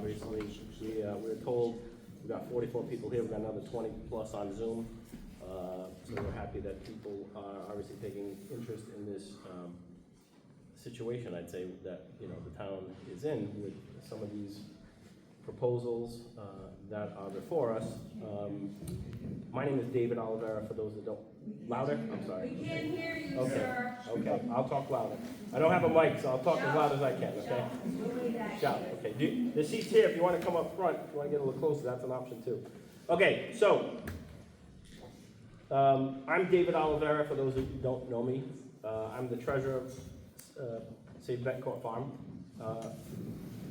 obviously. We were told we've got 44 people here, we've got another 20 plus on Zoom. So we're happy that people are obviously taking interest in this situation, I'd say, that the town is in with some of these proposals that are before us. My name is David Oliveira, for those that don't. Louder? I'm sorry. We can't hear you, Okay. sir. Okay, I'll talk louder. I don't have a mic, so I'll talk as loud as I can, okay? Shout, okay. The seats here, if you want to come up front, if you want to get a little closer, that's an option too. Okay, so, I'm David Oliveira, for those who don't know me. I'm the treasurer of, say, Bettencourt Farm.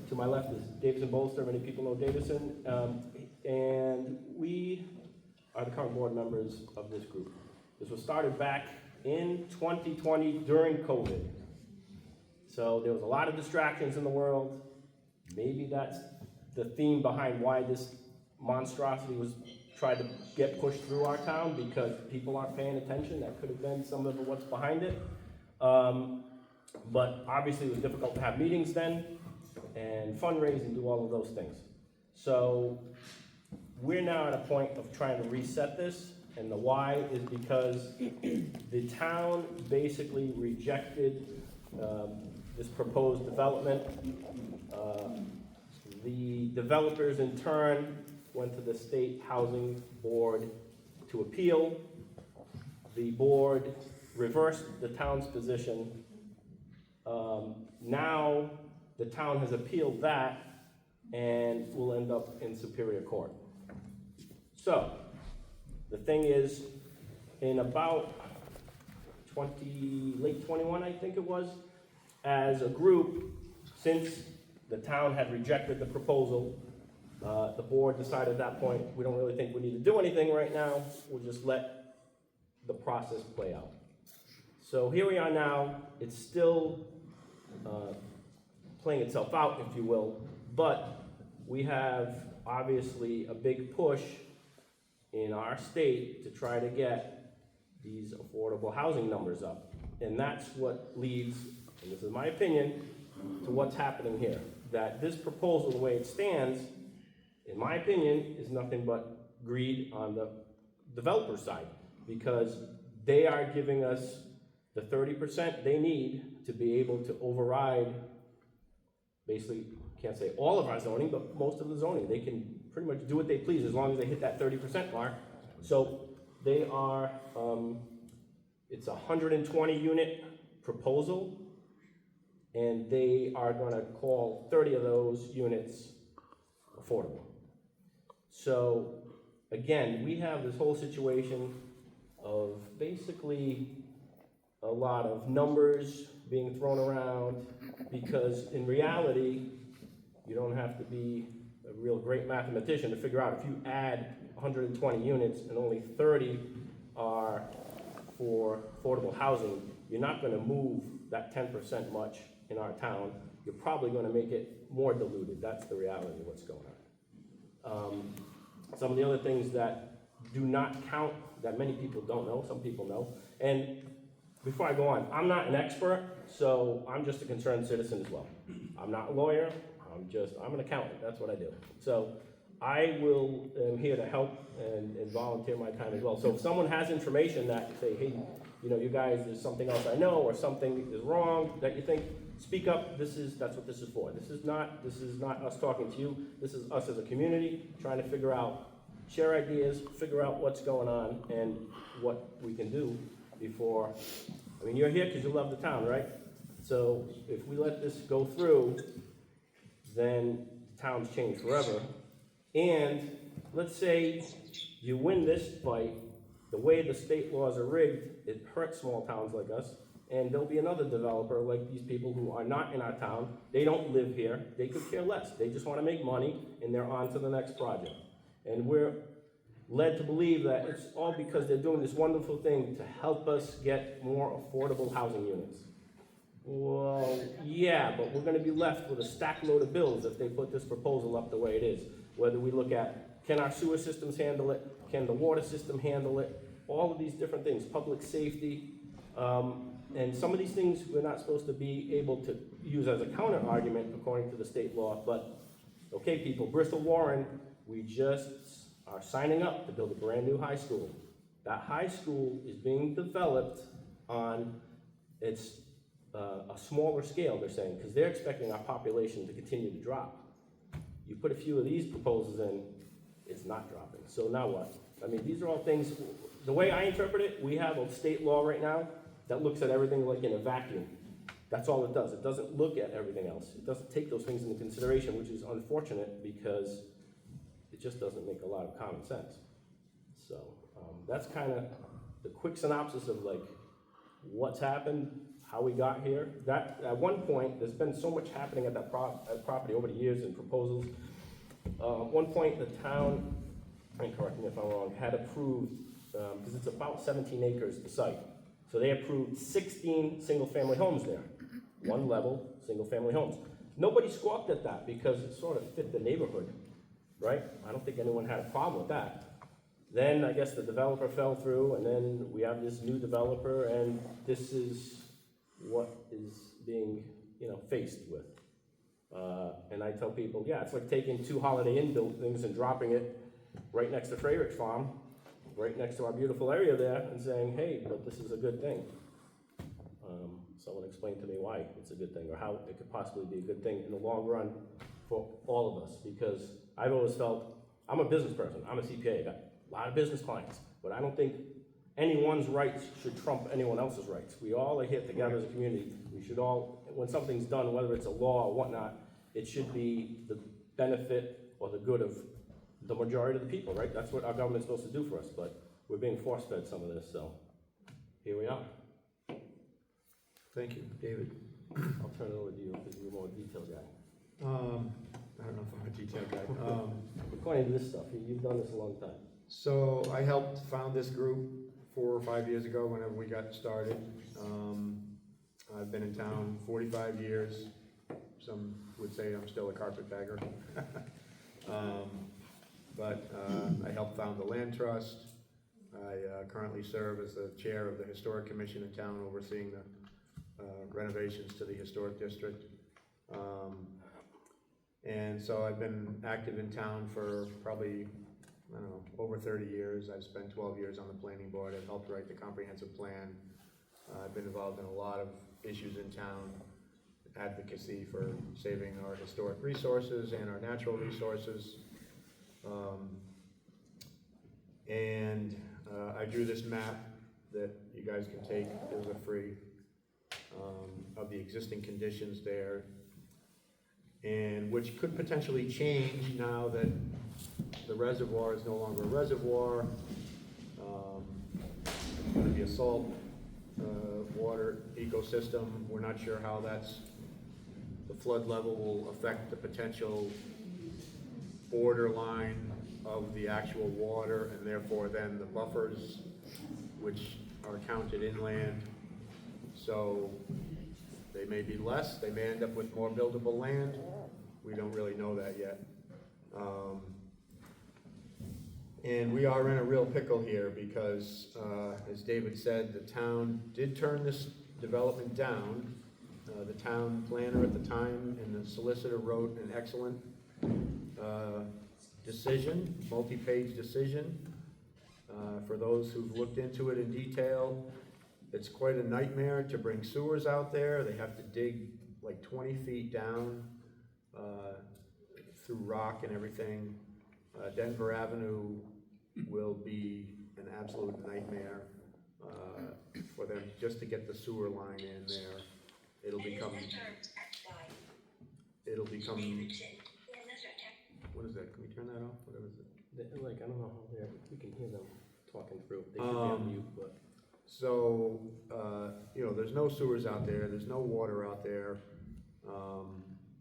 To my left is Davison Bolster, many people know Davison. And we are the current board members of this group. This was started back in 2020 during COVID. So there was a lot of distractions in the world. Maybe that's the theme behind why this monstrosity was tried to get pushed through our town, because people aren't paying attention. That could have been some of what's behind it. But obviously it was difficult to have meetings then and fundraise and do all of those things. So we're now at a point of trying to reset this, and the why is because the town basically rejected this proposed development. The developers in turn went to the State Housing Board to appeal. The board reversed the town's position. Now the town has appealed that and will end up in Superior Court. So the thing is, in about late 21, I think it was, as a group, since the town had rejected the proposal, the board decided at that point, we don't really think we need to do anything right now, we'll just let the process play out. So here we are now, it's still playing itself out, if you will, but we have obviously a big push in our state to try to get these affordable housing numbers up. And that's what leads, and this is my opinion, to what's happening here. That this proposal, the way it stands, in my opinion, is nothing but greed on the developer side, because they are giving us the 30% they need to be able to override, basically, can't say all of our zoning, but most of the zoning. They can pretty much do what they please as long as they hit that 30% mark. So they are, it's a 120 unit proposal, and they are gonna call 30 of those units affordable. So again, we have this whole situation of basically a lot of numbers being thrown around, because in reality, you don't have to be a real great mathematician to figure out if you add 120 units and only 30 are for affordable housing, you're not going to move that 10% much in our town. You're probably going to make it more diluted. That's the reality of what's going on. Some of the other things that do not count, that many people don't know, some people know. And before I go on, I'm not an expert, so I'm just a concerned citizen as well. I'm not a lawyer, I'm an accountant, that's what I do. So I am here to help and volunteer my time as well. So if someone has information that say, hey, you guys, there's something else I know, or something is wrong that you think, speak up. That's what this is for. This is not us talking to you. This is us as a community trying to figure out, share ideas, figure out what's going on and what we can do before. I mean, you're here because you love the town, right? So if we let this go through, then towns change forever. And let's say you win this fight, the way the state laws are rigged, it hurts small towns like us, and there'll be another developer like these people who are not in our town. They don't live here. They could care less. They just want to make money, and they're on to the next project. And we're led to believe that it's all because they're doing this wonderful thing to help us get more affordable housing units. Well, yeah, but we're going to be left with a stack load of bills if they put this proposal up the way it is. Whether we look at, can our sewer systems handle it? Can the water system handle it? All of these different things, public safety. And some of these things we're not supposed to be able to use as a counter argument according to the state law, but Okay, people, Bristol Warren, we just are signing up to build a brand new high school. That high school is being developed on, it's a smaller scale, they're saying, because they're expecting our population to continue to drop. You put a few of these proposals in, it's not dropping. So now what? I mean, these are all things, the way I interpret it, we have a state law right now that looks at everything like in a vacuum. That's all it does. It doesn't look at everything else. It doesn't take those things into consideration, which is unfortunate because it just doesn't make a lot of common sense. So that's kind of the quick synopsis of like what's happened, how we got here. That at one point, there's been so much happening at that property over the years and proposals. At one point, the town, and correct me if I'm wrong, had approved, because it's about 17 acres, the site. So they approved 16 single-family homes there. One level, single-family homes. Nobody squawked at that because it sort of fit the neighborhood, right? I don't think anyone had a problem with that. Then I guess the developer fell through, and then we have this new developer, and this is what is being, faced with. And I tell people, yeah, it's like taking 2 Holiday Inn buildings and dropping it right next to Frederick Farm, right next to our beautiful area there, and saying, hey, but this is a good thing. Someone explained to me why it's a good thing, or how it could possibly be a good thing in the long run for all of us, because I've always felt, I'm a business person, I'm a CPA, I got a lot of business clients, but I don't think anyone's rights should trump anyone else's rights. We all are here together as a community. We should all, when something's done, whether it's a law or whatnot, it should be the benefit or the good of the majority of the people, right? That's what our government's supposed to do for us, but we're being force-fed some of this, so here we are. Thank you, David. I'll turn it over to you because you're more detailed guy. I don't know if I'm a detailed guy. According to this stuff, you've done this a long time. So I helped found this group 4 or 5 years ago whenever we got started. I've been in town 45 years. Some would say I'm still a carpetbagger. But I helped found the land trust. I currently serve as the chair of the Historic Commission in town, overseeing the renovations to the historic district. And so I've been active in town for probably, I don't know, over 30 years. I've spent 12 years on the planning board. I've helped write the comprehensive plan. I've been involved in a lot of issues in town, advocacy for saving our historic resources and our natural resources. I drew this map that you guys can take as a free of the existing conditions there, and which could potentially change now that the reservoir is no longer a reservoir. It's going to be a salt water ecosystem. We're not sure how the flood level will affect the potential borderline of the actual water, and therefore then the buffers which are counted inland. So they may be less, they may end up with more buildable land. We don't really know that yet. And we are in a real pickle here because, as David said, the town did turn this development down. The town planner at the time and the solicitor wrote an excellent decision, multi-page decision. For those who've looked into it in detail, it's quite a nightmare to bring sewers out there. They have to dig like 20 feet down through rock and everything. Denver Avenue will be an absolute nightmare for them just to get the sewer line in there. It'll become, what is that? Can we turn that off? What is it? Like, I don't know how we can hear them talking through. They should be on mute, but. So, there's no sewers out there, there's no water out there,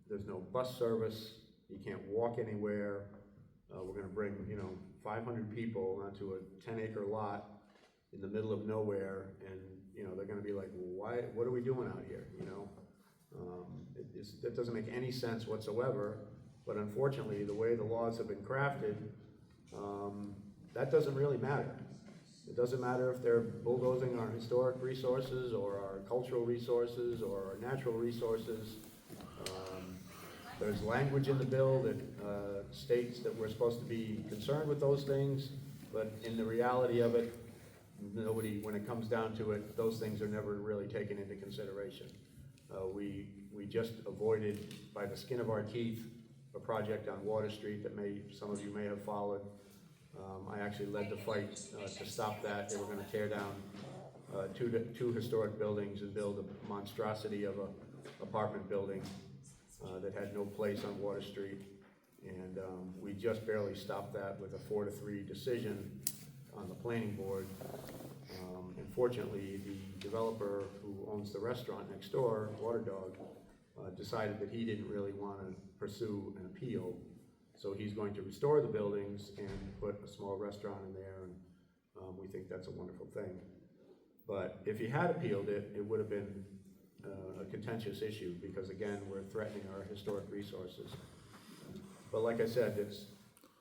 there's no bus service, you can't walk anywhere. We're gonna bring, 500 people onto a 10-acre lot in the middle of nowhere, and, they're gonna be like, well, what are we doing out here, It doesn't make any sense whatsoever, but unfortunately, the way the laws have been crafted, that doesn't really matter. It doesn't matter if they're bulldozing our historic resources or our cultural resources or our natural resources. There's language in the bill that states that we're supposed to be concerned with those things, but in the reality of it, nobody, when it comes down to it, those things are never really taken into consideration. We just avoided, by the skin of our teeth, a project on Water Street that some of you may have followed. I actually led the fight to stop that. They were going to tear down two historic buildings and build a monstrosity of a apartment building that had no place on Water Street. And we just barely stopped that with a 4-3 decision on the planning board. Unfortunately, the developer who owns the restaurant next door, Water Dog, decided that he didn't really want to pursue an appeal. So he's going to restore the buildings and put a small restaurant in there, and we think that's a wonderful thing. But if he had appealed it, it would have been a contentious issue, because again, we're threatening our historic resources. But like I said, it's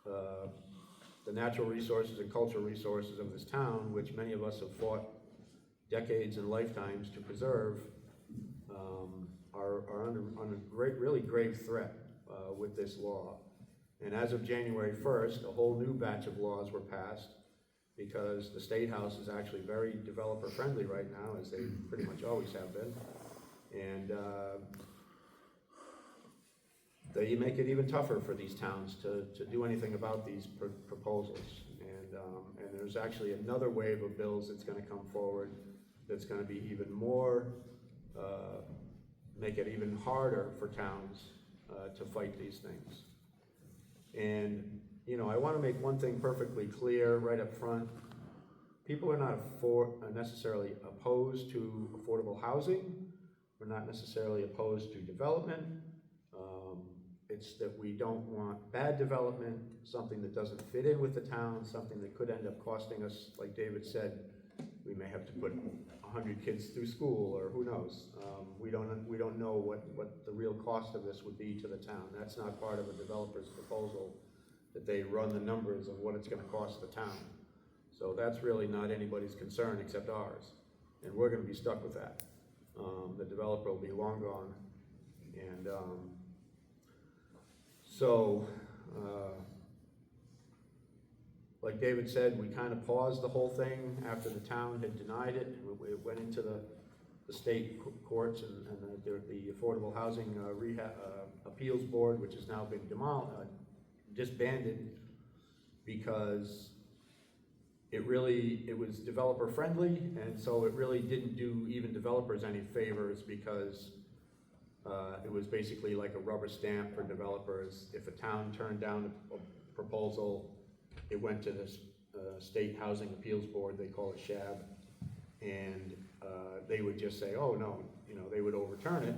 the natural resources and cultural resources of this town, which many of us have fought decades and lifetimes to preserve, are under really grave threat with this law. And as of January 1st, a whole new batch of laws were passed, because the State House is actually very developer friendly right now, as they pretty much always have been. And they make it even tougher for these towns to do anything about these proposals. And there's actually another wave of bills that's going to come forward that's going to be even more, make it even harder for towns to fight these things. And, you know, I want to make one thing perfectly clear right up front. People are not necessarily opposed to affordable housing. We're not necessarily opposed to development. It's that we don't want bad development, something that doesn't fit in with the town, something that could end up costing us, like David said, we may have to put 100 kids through school, or who knows. We don't know what the real cost of this would be to the town. That's not part of a developer's proposal, that they run the numbers of what it's going to cost the town. So that's really not anybody's concern except ours, and we're going to be stuck with that. The developer will be long gone, and like David said, we kind of paused the whole thing after the town had denied it. It went into the state courts and the Affordable Housing Appeals Board, which has now been disbanded, because it was developer friendly, and so it really didn't do even developers any favors, because it was basically like a rubber stamp for developers. If a town turned down a proposal, it went to this State Housing Appeals Board, they call it SHAB, and they would just say, oh no, you know, they would overturn it,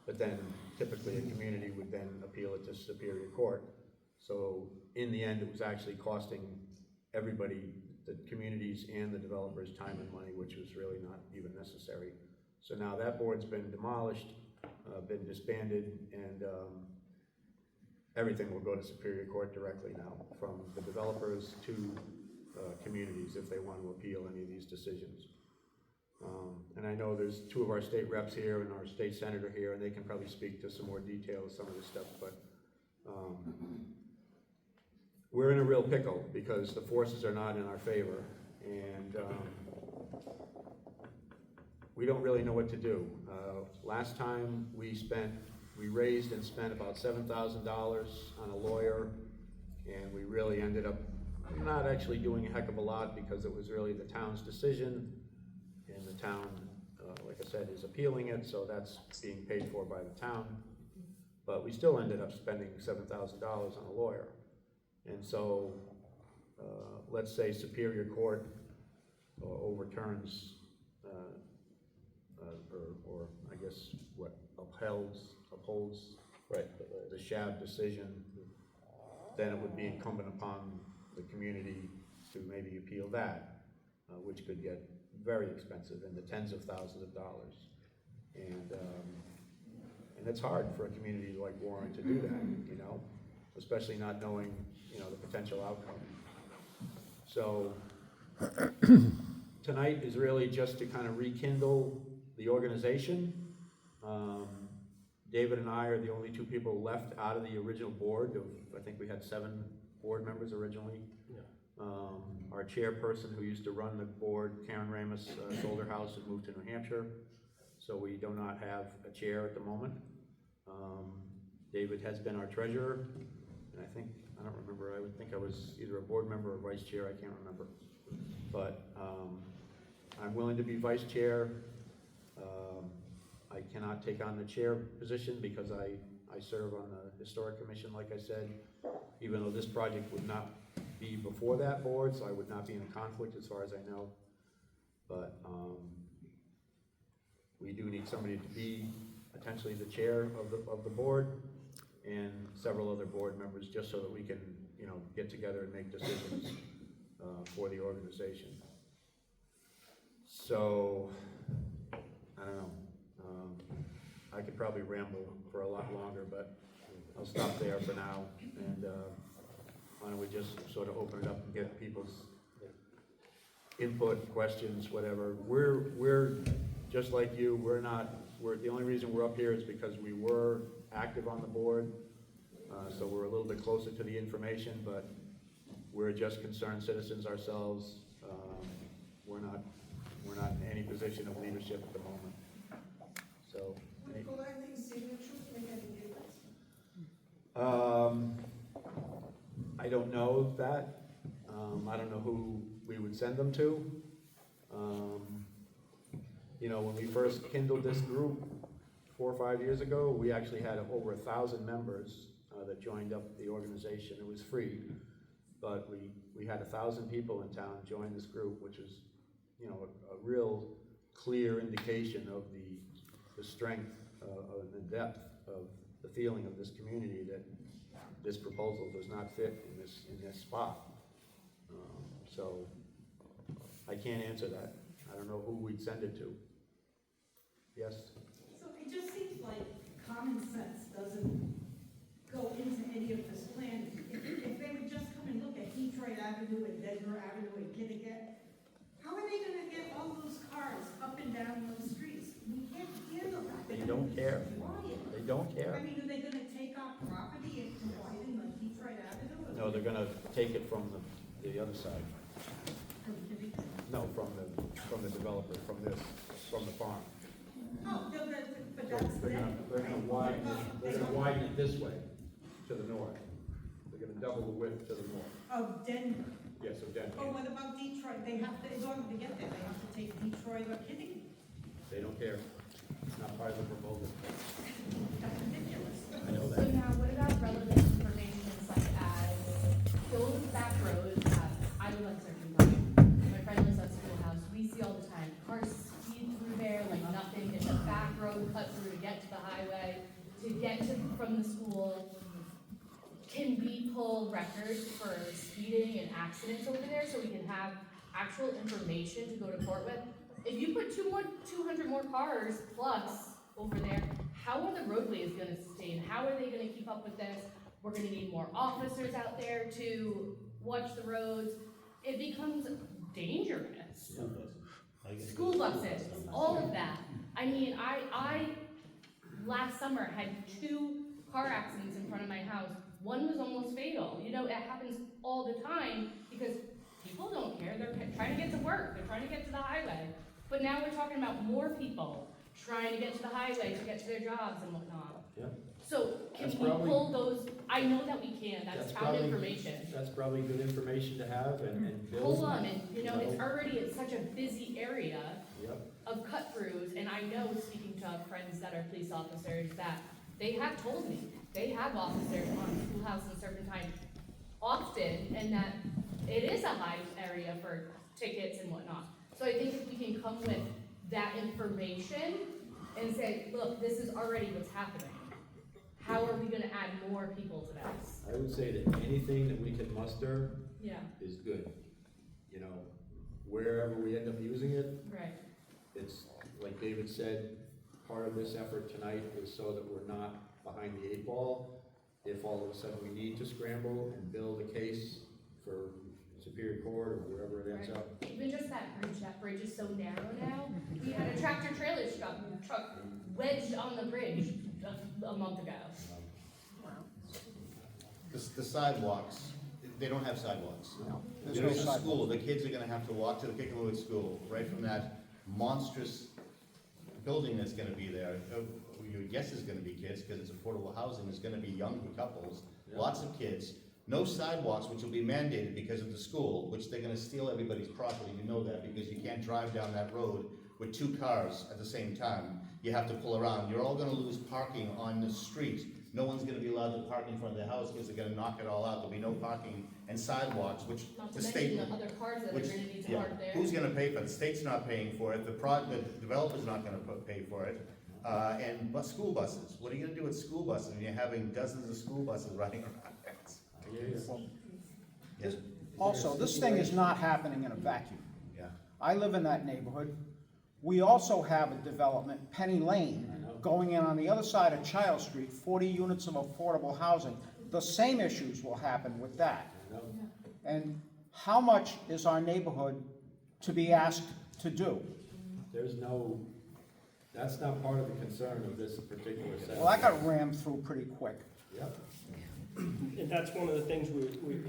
but then typically a community would then appeal it to Superior Court. So in the end, it was actually costing everybody, the communities and the developers, time and money, which was really not even necessary. So now that board's been demolished, been disbanded, and everything will go to Superior Court directly now, from the developers to communities, if they want to appeal any of these decisions. And I know there's two of our state reps here and our state senator here, and they can probably speak to some more detail of some of this stuff, but we're in a real pickle because the forces are not in our favor, and we don't really know what to do. Last time we raised and spent about $7,000 on a lawyer, and we really ended up not actually doing a heck of a lot, because it was really the town's decision, and the town, like I said, is appealing it, so that's being paid for by the town. But we still ended up spending $7,000 on a lawyer. And so, let's say Superior Court overturns, or I guess what, upholds Right. the SHAB decision, then it would be incumbent upon the community to maybe appeal that, which could get very expensive, in the tens of thousands of dollars. And it's hard for a community like Warren to do that, you know, especially not knowing, you know, the potential outcome. So tonight is really just to kind of rekindle the organization. David and I are the only two people left out of the original board. I think we had 7 board members originally. Yeah. Our chairperson, who used to run the board, Karen Ramus, sold her house and moved to New Hampshire, so we do not have a chair at the moment. David has been our treasurer, and I don't remember, I would think I was either a board member or vice chair, I can't remember. But I'm willing to be vice chair. I cannot take on the chair position because I serve on the historic commission, like I said, even though this project would not be before that board, so I would not be in a conflict as far as I know. But we do need somebody to be potentially the chair of the board, and several other board members, just so that we can, get together and make decisions for the organization. So, I don't know. I could probably ramble for a lot longer, but I'll stop there for now. And why don't we just sort of open it up and get people's input, questions, whatever. We're just like you. We're the only reason we're up here is because we were active on the board. So we're a little bit closer to the information, but we're just concerned citizens ourselves. We're not in any position of leadership at the moment. So. Would collecting signatures make any difference? I don't know that. I don't know who we would send them to. When we first kindled this group 4 or 5 years ago, we actually had over 1,000 members that joined up the organization. It was free, but we had 1,000 people in town join this group, which is, a real clear indication of the strength of the depth of the feeling of this community that this proposal does not fit in this spot. So I can't answer that. I don't know who we'd send it to. Yes? So it just seems like common sense doesn't go into any of this planning. If they would just come and look at Detroit Avenue and Denver Avenue and Kittigat, how are they gonna get all those cars up and down those streets? We can't handle that. They don't care. They don't care. I mean, are they gonna take our property and widen the Detroit Avenue? No, they're gonna take it from the other side. No, from the developer, from the farm. Oh, no, but that's They're them. gonna widen it this way, to the north. They're gonna double the width to the north. Of Denver. Yes, of Denver. Oh, what about Detroit? They have to, in order to get there, they have to take Detroit or Kittigat. They don't care. It's not part of the proposal. That's ridiculous. I know So now, what about relevant information such as those back roads I live on certain time. My friend lives on Schoolhouse. We see all the time. Cars speed through there like nothing. It's a back road cut through to get to the highway, to get from the school. Can we pull records for speeding and accidents over there so we can have actual information to go to court with? If you put 200 more cars plus over there, how are the roadways going to sustain? How are they going to keep up with this? We're going to need more officers out there to watch the roads. It becomes dangerous. School buses, all of that. I mean, I last summer had 2 car accidents in front of my house. One was almost fatal. It happens all the time because people don't care. They're trying to get to work. They're trying to get to the highway. But now we're talking about more people trying to get to the highway to get to their jobs and whatnot. Yeah. So can That's we probably- pull those? I know that we can. That's town probably- information. That's probably good information to have and build. Hold on, and it's already at such a busy area Yep. of cut-throughs, and I know, speaking to friends that are police officers, that they have told me, they have officers on Schoolhouse and Serpentine often, and that it is a high area for tickets and whatnot. So I think if we can come with that information and say, look, this is already what's happening, how are we gonna add more people to this? I would say that anything that we can muster Yeah, is good. Wherever we end up using it, right, it's, like David said, part of this effort tonight is so that we're not behind the 8 ball. If all of a sudden we need to scramble and build a case for Superior Court or wherever it ends right. up. Even just that bridge is so narrow now. We had a tractor trailer truck wedged on the bridge a month ago. The sidewalks, they don't have sidewalks. There's no There's a sidewalks. school, the kids are gonna have to walk to the Kickapoo school, right from that monstrous building that's gonna be there. You would guess there's gonna be kids, because it's affordable housing, there's gonna be young couples, lots of kids. No sidewalks, which will be mandated because of the school, which they're gonna steal everybody's property, you know that, because you can't drive down that road with two cars at the same time. You have to pull around, you're all gonna lose parking on the street. No one's gonna be allowed to park in front of their house, because they're gonna knock it all out, there'll be no parking and sidewalks, which Not the to state. mention the other cars that are Which, gonna need to yeah, park there. who's gonna pay for it? The state's not paying for it, the developer's not gonna pay for it. And school buses, what are you gonna do with school buses when you're having dozens of school buses running around? Yes, Also, this thing is not happening in a vacuum. yeah. I live in that neighborhood. We also have a development, Penny Lane, going in on the other side of Child Street, 40 units of affordable housing. The same issues will happen with that. And how much is our neighborhood to be asked to do? There's no, that's not part of the concern of this particular section. Well, I got rammed through pretty quick. Yep. And that's one of the things we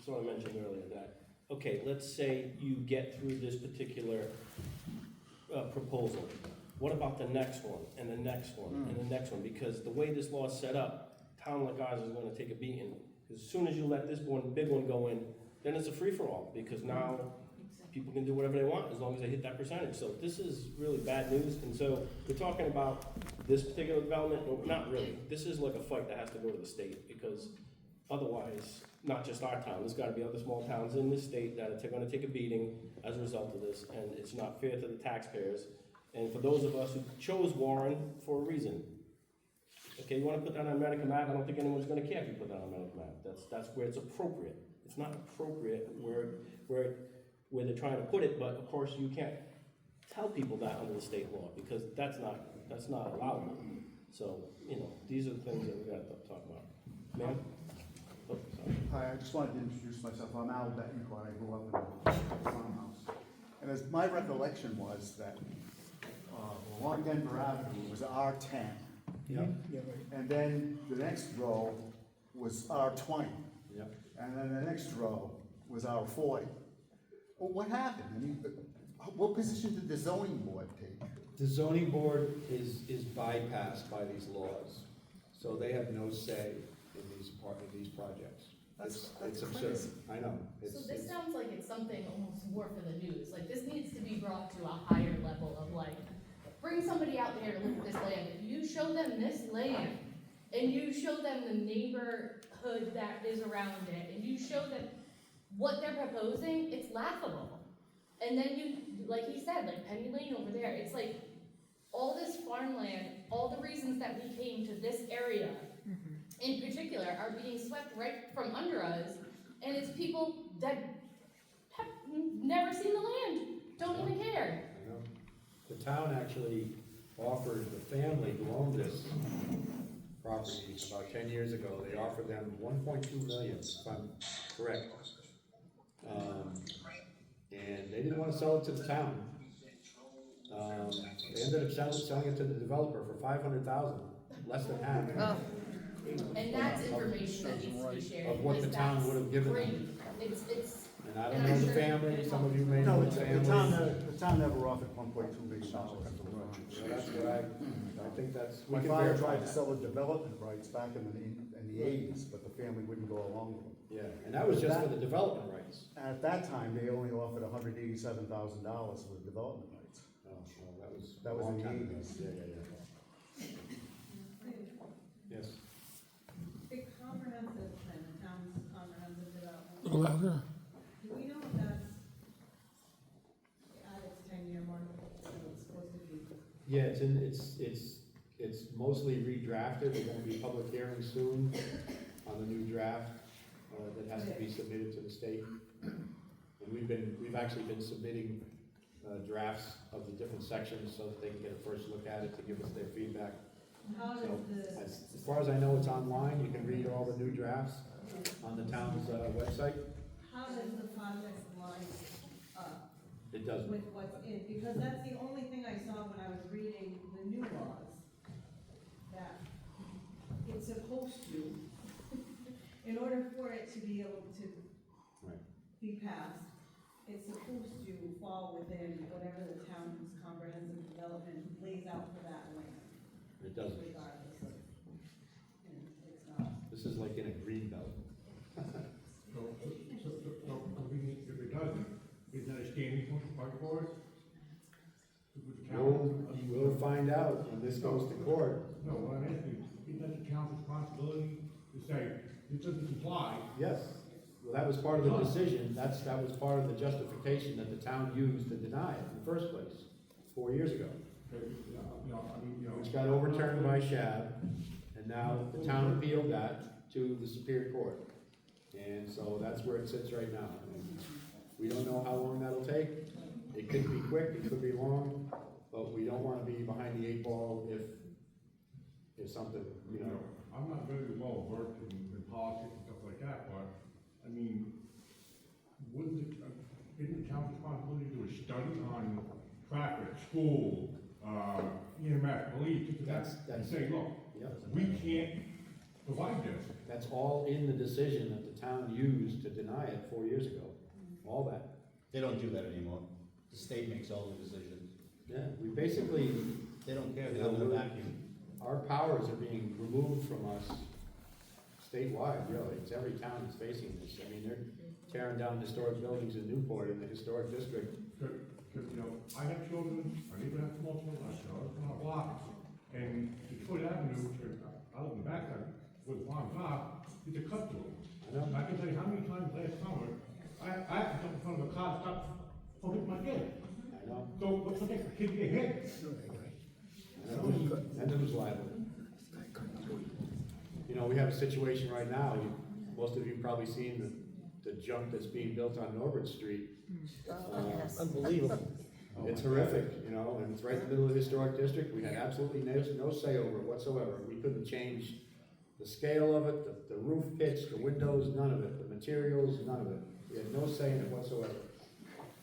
sort of mentioned earlier, that, okay, let's say you get through this particular proposal. What about the next one, and the next one, and the next one? Because the way this law is set up, town like ours is gonna take a beating. As soon as you let this one, big one go in, then it's a free-for-all, because now people can do whatever they want as long as they hit that percentage. So this is really bad news, and so we're talking about this particular development, well, not really. This is like a fight that has to go to the state, because otherwise, not just our town, there's gotta be other small towns in this state that are gonna take a beating as a result of this, and it's not fair to the taxpayers. And for those of us who chose Warren for a reason. Okay, you wanna put that on American map, I don't think anyone's gonna care if you put that on American map. That's where it's appropriate. It's not appropriate where they're trying to put it, but of course you can't tell people that under the state law, because that's not allowable. So, these are the things that we gotta talk about. Ma'am? Oh, sorry. Hi, I just wanted to introduce myself. I'm Al Bettencourt. I grew up in a farmhouse. And as my recollection was that along Denver Avenue was R10. Yep. And then the next row was R20. Yep. And then the next row was R40. Well, what happened? I mean, what position did the zoning board take? The zoning board is bypassed by these laws, so they have no say in these projects. That's It's absurd. crazy. I know. So this sounds like it's something almost more for the news, like this needs to be brought to a higher level of like, bring somebody out there to look at this land, if you show them this land, and you show them the neighborhood that is around it, and you show them what they're proposing, it's laughable. And then you, like he said, like Penny Lane over there, it's like, all this farmland, all the reasons that we came to this area, in particular, are being swept right from under us, and it's people that have never seen the land, don't even care. I know. The town actually offered the family who owned this property about 10 years ago, they offered them 1.2 million, if I'm correct. And they didn't want to sell it to the town. They ended up selling it to the developer for 500,000, less than half. And that's information that needs to be shared. Of what the because town that's would have given them. great. It's, And I don't know the family, some of you may know No, the the family. town never offered $1.2 million. So that's what I think that's, we My can father verify tried to that. sell the development rights back in the 80s, but the family wouldn't go along with them. Yeah, and that was just for the development rights. At that time, they only offered $187,000 for the development rights. Oh, well, that was. That was a long in the time ago. 80s. Yeah. Yes. The comprehensive plan, the town's comprehensive development, A little louder. do we know if that's at its 10-year mark, so it's supposed to be? Yeah, it's mostly redrafted, there's gonna be public hearing soon on the new draft, that has to be submitted to the state. And we've actually been submitting, drafts of the different sections so that they can get a first look at it to give us their feedback. How does So, the, as far as I know, it's online, you can read all the new drafts on the town's, website. how does the project line up It doesn't. with what's in? Because that's the only thing I saw when I was reading the new laws, that supposed to, in order for it to be able to Right. be passed, it's supposed to fall within whatever the town's comprehensive development lays out for that land, It doesn't. regardless of, it's not. This is like in a green belt. So, if it doesn't, is that a standing point to fight for it? Would the town- We'll find out when this goes to court. No, what I'm asking is that the town's responsibility to say, it doesn't comply? Yes, well, that was part of the decision, that was part of the justification that the town used to deny it in the first place, 4 years ago. Which got overturned by SHAB, and now the town appealed that to the Superior Court. And so that's where it sits right now. And we don't know how long that'll take. It could be quick, it could be long, but we don't wanna be behind the 8 ball if something, you know. I'm not very well versed in politics and stuff like that, but, I mean, isn't the town's responsibility to do a study on traffic, school, EMS, police, and say, look, Yeah. we can't provide this. That's all in the decision that the town used to deny it 4 years ago, all that. They don't do that anymore. The state makes all the decisions. Yeah, we basically, They don't care, they live in a vacuum. our powers are being removed from us statewide, really. It's every town that's facing this. I mean, they're tearing down historic buildings in Newport in the historic district. Because, I have children, I even have small children, I live on a block, and Detroit Avenue, I live in the backside, with farm top, it's a cut through. I know. I can tell you how many times last summer, I have to jump in front of a car, stop, for hit my kid. I know. So, what's the next, kid get hit? I know. And it was liable. You know, we have a situation right now, most of you probably seen the junk that's being built on Norbert Street. Unbelievable. It's horrific, you know, and it's right in the middle of the historic district. We had absolutely no say over it whatsoever. We couldn't change the scale of it, the roof pitch, the windows, none of it, the materials, none of it. We had no say in it whatsoever.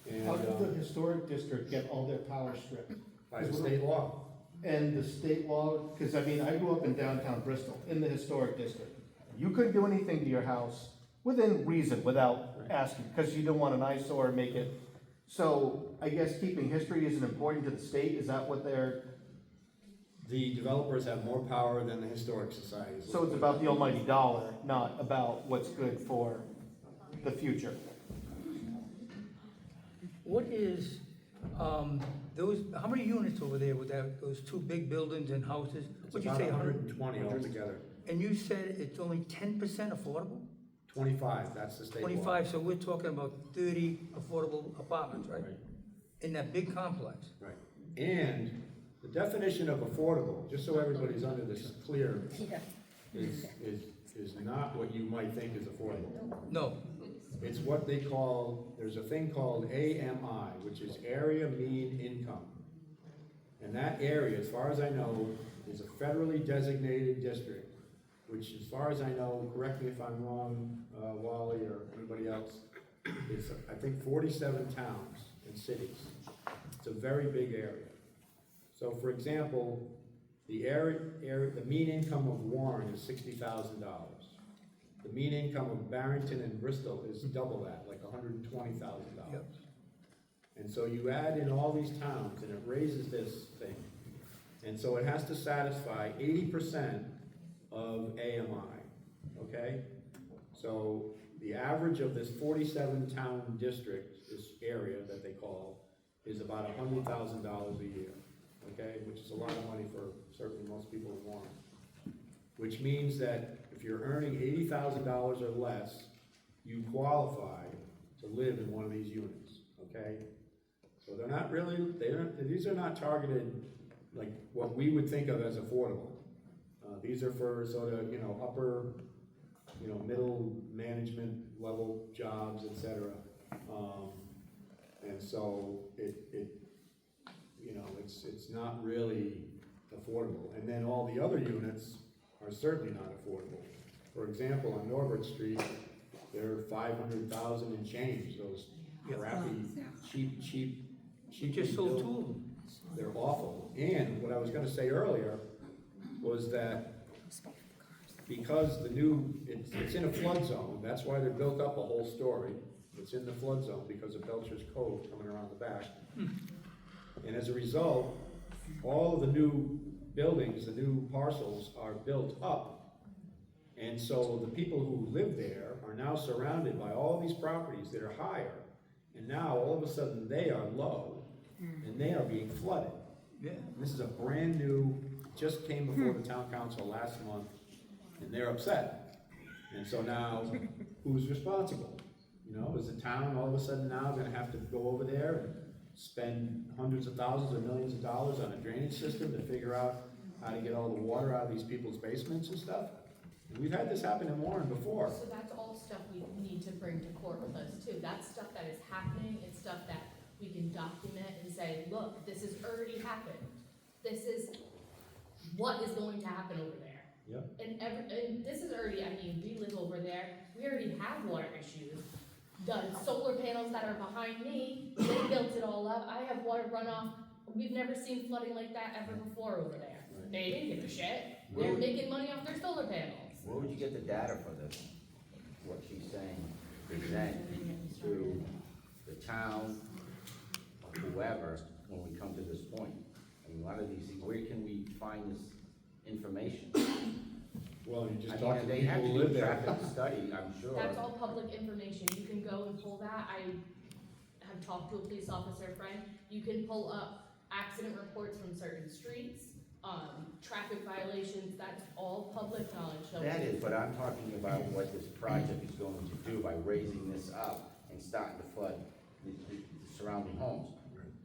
And, How did the historic district get all their power stripped? by the state law. And the state law, because I mean, I grew up in downtown Bristol, in the historic district. You couldn't do anything to your house within reason, without asking, because you didn't want an eyesore and make it. So I guess keeping history isn't important to the state, is that what they're, The developers have more power than the historic societies. so it's about the almighty dollar, not about what's good for the future? What is, how many units over there with those two big buildings and houses? It's What'd you about say, 120 altogether. And you said it's only 10% affordable? 25, that's the state law. 25, so we're talking about 30 affordable apartments, right? Right. In that big complex? Right. And the definition of affordable, just so everybody's under this clear, is not what you might think is affordable. No, It's what they call, there's a thing called AMI, which is Area Mean Income. And that area, as far as I know, is a federally designated district, which as far as I know, correct me if I'm wrong, Wally or anybody else, is I think 47 towns and cities. It's a very big area. So for example, the the mean income of Warren is $60,000. The mean income of Barrington and Bristol is double that, like $120,000. Yep. And so you add in all these towns and it raises this thing. And so it has to satisfy 80% of AMI, okay? So the average of this 47 town district, this area that they call, is about $100,000 a year, okay? Which is a lot of money for certainly most people in Warren. Which means that if you're earning $80,000 or less, you qualify to live in one of these units, okay? So they're not really, these are not targeted like what we would think of as affordable. These are for sort of, upper, middle management level jobs, et cetera. And so it's not really affordable. And then all the other units are certainly not affordable. For example, on Norbert Street, they're 500,000 and change, those crappy, cheap. you just sold two of them. They're awful. And what I was gonna say earlier was that because it's in a flood zone, that's why they built up a whole story. It's in the flood zone because of Belcher's Cove coming around the back. And as a result, all of the new buildings, the new parcels are built up. And so the people who live there are now surrounded by all these properties that are higher. And now, all of a sudden, they are low, and they are being flooded. Yeah. This is a brand new, just came before the town council last month, and they're upset. And so now, who's responsible? You know, is the town all of a sudden now gonna have to go over there and spend hundreds of thousands or millions of dollars on a drainage system to figure out how to get all the water out of these people's basements and stuff? And we've had this happen in Warren before. So that's all stuff we need to bring to court with us too. That's stuff that is happening, it's stuff that we can document and say, look, this has already happened. This is what is going to happen over there. Yep. And this is already, I mean, we live over there, we already have water issues. The solar panels that are behind me, they built it all up, I have water runoff, we've never seen flooding like that ever before over there. Right. They didn't give a shit, they're making money off their solar panels. Where would you get the data for this? What she's saying, present to the town, whoever, when we come to this point? I mean, a lot of these things, where can we find this information? Well, you I just talk to mean, the they people have to who do live a there. traffic study, I'm sure. That's all public information, you can go and pull that, I have talked to a police officer friend, you can pull up accident reports from certain streets, traffic violations, that's all public knowledge, so. That is, but I'm talking about what this project is going to do by raising this up and starting to flood the surrounding homes.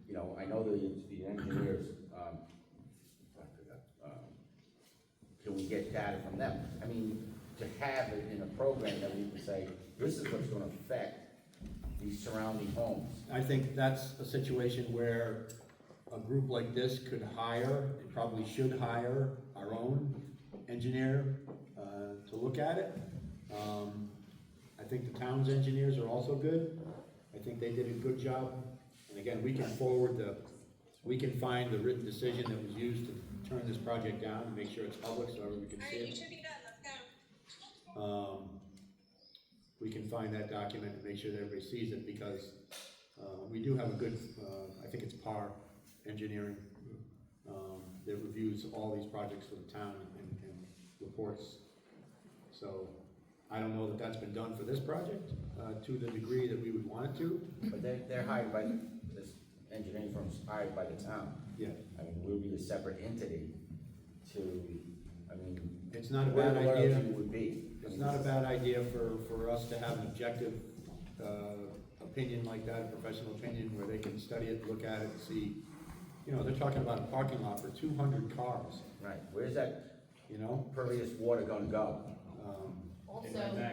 You know, I know the engineers, can we get data from them? I mean, to have it in a program that we can say, this is what's gonna affect these surrounding homes. I think that's a situation where a group like this could hire, and probably should hire, our own engineer to look at it. I think the town's engineers are also good. I think they did a good job. And again, we can find the written decision that was used to turn this project down and make sure it's public so everyone can see it. We can find that document and make sure that everybody sees it, because we do have a good, I think it's PAR Engineering, that reviews all these projects for the town and reports. So I don't know that that's been done for this project to the degree that we would want it to. But they're hired by, this engineering firm's hired by the town. Yeah. I mean, we'll be a separate entity to, I mean. It's not a where bad the idea. loyalty would be. It's not a bad idea for us to have an objective opinion like that, a professional opinion, where they can study it, look at it, and see. You know, they're talking about a parking lot for 200 cars, Right, where's that you know? pervious water gonna go? Also,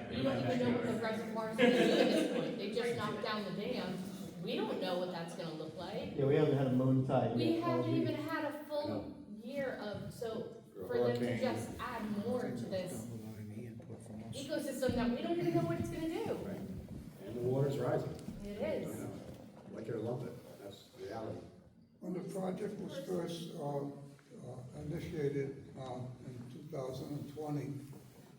we don't even know what the reservoirs are gonna do at this point, they just knocked down the dam, we don't know what that's gonna look like. Yeah, we haven't had a moon tide We yet. haven't even had a full year of, so for them to Hurricane. just add more to this ecosystem that we don't even know what it's gonna do. And the water's rising. It is. You know, like it or lump it, that's the reality. When the project was first initiated in 2020,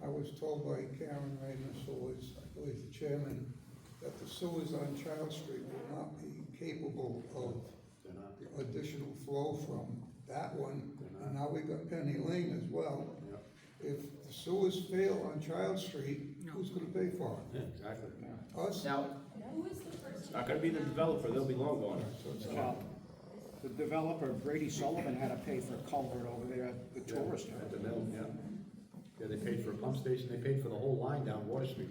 I was told by Karen Ramus, who was, I believe, the chairman, that the sewers on Child Street would not be capable of They're not. the additional flow from that one. They're not. And now we've got Penny Lane as well. Yep. If the sewers fail on Child Street, who's gonna pay for Yeah, exactly. it? Us? Now, Who is the person? It's not gonna be the developer, they'll be long gone. Well, the developer, Brady Sullivan, had to pay for a culvert over there at the tourist. At the middle, yeah. Yeah, they paid for a pump station, they paid for the whole line down Water Street.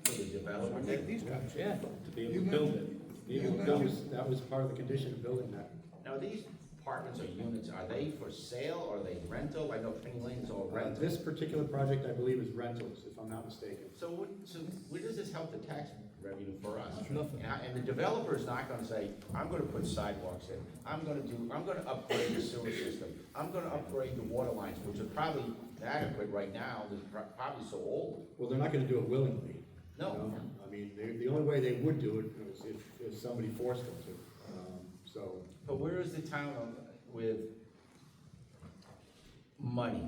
for the developer, Like these guys. Yeah, to be able to build it. Be able to build it. That was part of the condition of building that. now these apartments or units, are they for sale, or are they rental? I know Penny Lane's all rental. This particular project, I believe, is rentals, if I'm not mistaken. So where does this help the tax revenue for us? Nothing. And the developer's not gonna say, I'm gonna put sidewalks in, I'm gonna upgrade the sewer system, I'm gonna upgrade the water lines, which are probably inadequate right now, they're probably so old. Well, they're not gonna do it willingly. you No. know? I mean, the only way they would do it is if somebody forced them to. So, But where is the town with money?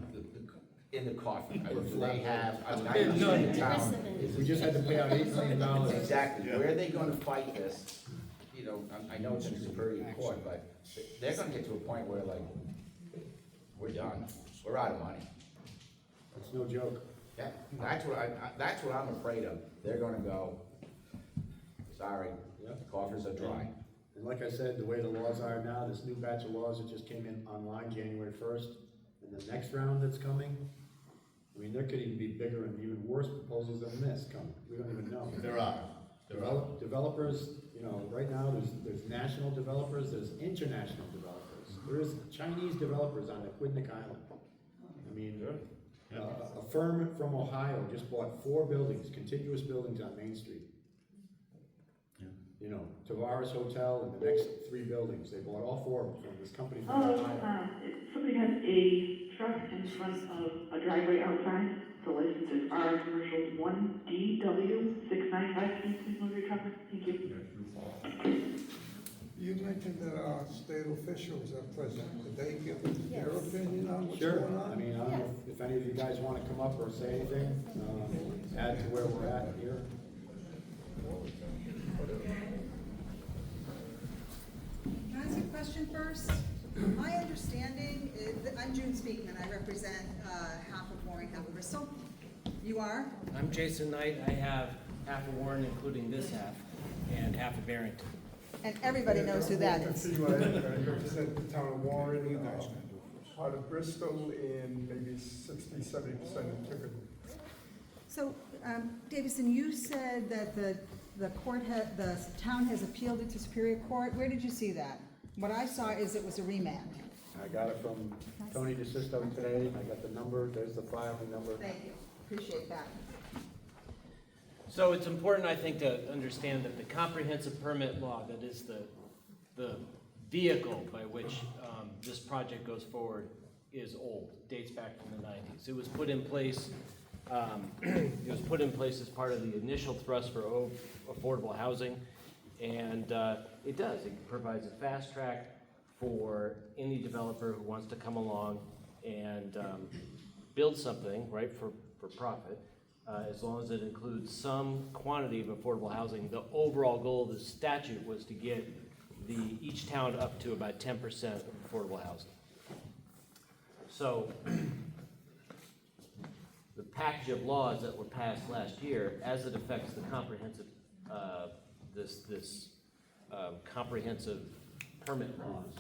in the coffin? I mean, do they have, I mean, I There's understand none. the town. We just had to pay out $8 million. Exactly, where are they gonna fight this? You know, I know it's in Superior Court, but they're gonna get to a point where like, we're done, we're out of money. It's no joke. Yeah, that's what I'm afraid of. They're gonna go, sorry, the coffers are dry. And like I said, the way the laws are now, this new batch of laws that just came in online January 1st, and the next round that's coming, I mean, there could even be bigger and even worse proposals than this coming. We don't even know. There are. Developers, you know, right now, there's national developers, there's international developers. There's Chinese developers on Aquidneck Island. I mean, a firm from Ohio just bought 4 buildings, contiguous buildings on Main Street. You know, Tavares Hotel and the next 3 buildings, they bought all 4 of them from this company from Ohio. Somebody has a truck in front of a driveway outside. The license is R commercial 1DW695. Can you please move your trucker? Thank you. You mentioned that state officials are present. Could they give their opinion on what's Sure, going on? I mean, I don't know if any of you guys wanna come up or say anything, add to where we're at here. Can I ask you a question first? My understanding is, I'm June Speakman, I represent half of Warren, half of Bristol. You are? I'm Jason Knight, I have half of Warren, including this half, and half of Barrington. And everybody knows who that is. I represent the town of Warren, part of Bristol, and maybe 60–70% of Tiverton. So, Davison, you said that the town has appealed it to Superior Court. Where did you see that? What I saw is it was a remand. I got it from Tony DeSisto today, I got the number, there's the filing number. Thank you, appreciate that. So it's important, I think, to understand that the comprehensive permit law, that is the vehicle by which this project goes forward, is old, dates back from the 90s. It was put in place, as part of the initial thrust for affordable housing, and it does. It provides a fast track for any developer who wants to come along and build something, right, for profit. As long as it includes some quantity of affordable housing. The overall goal of the statute was to get each town up to about 10% of affordable housing. So the package of laws that were passed last year, as it affects the comprehensive, comprehensive permit laws,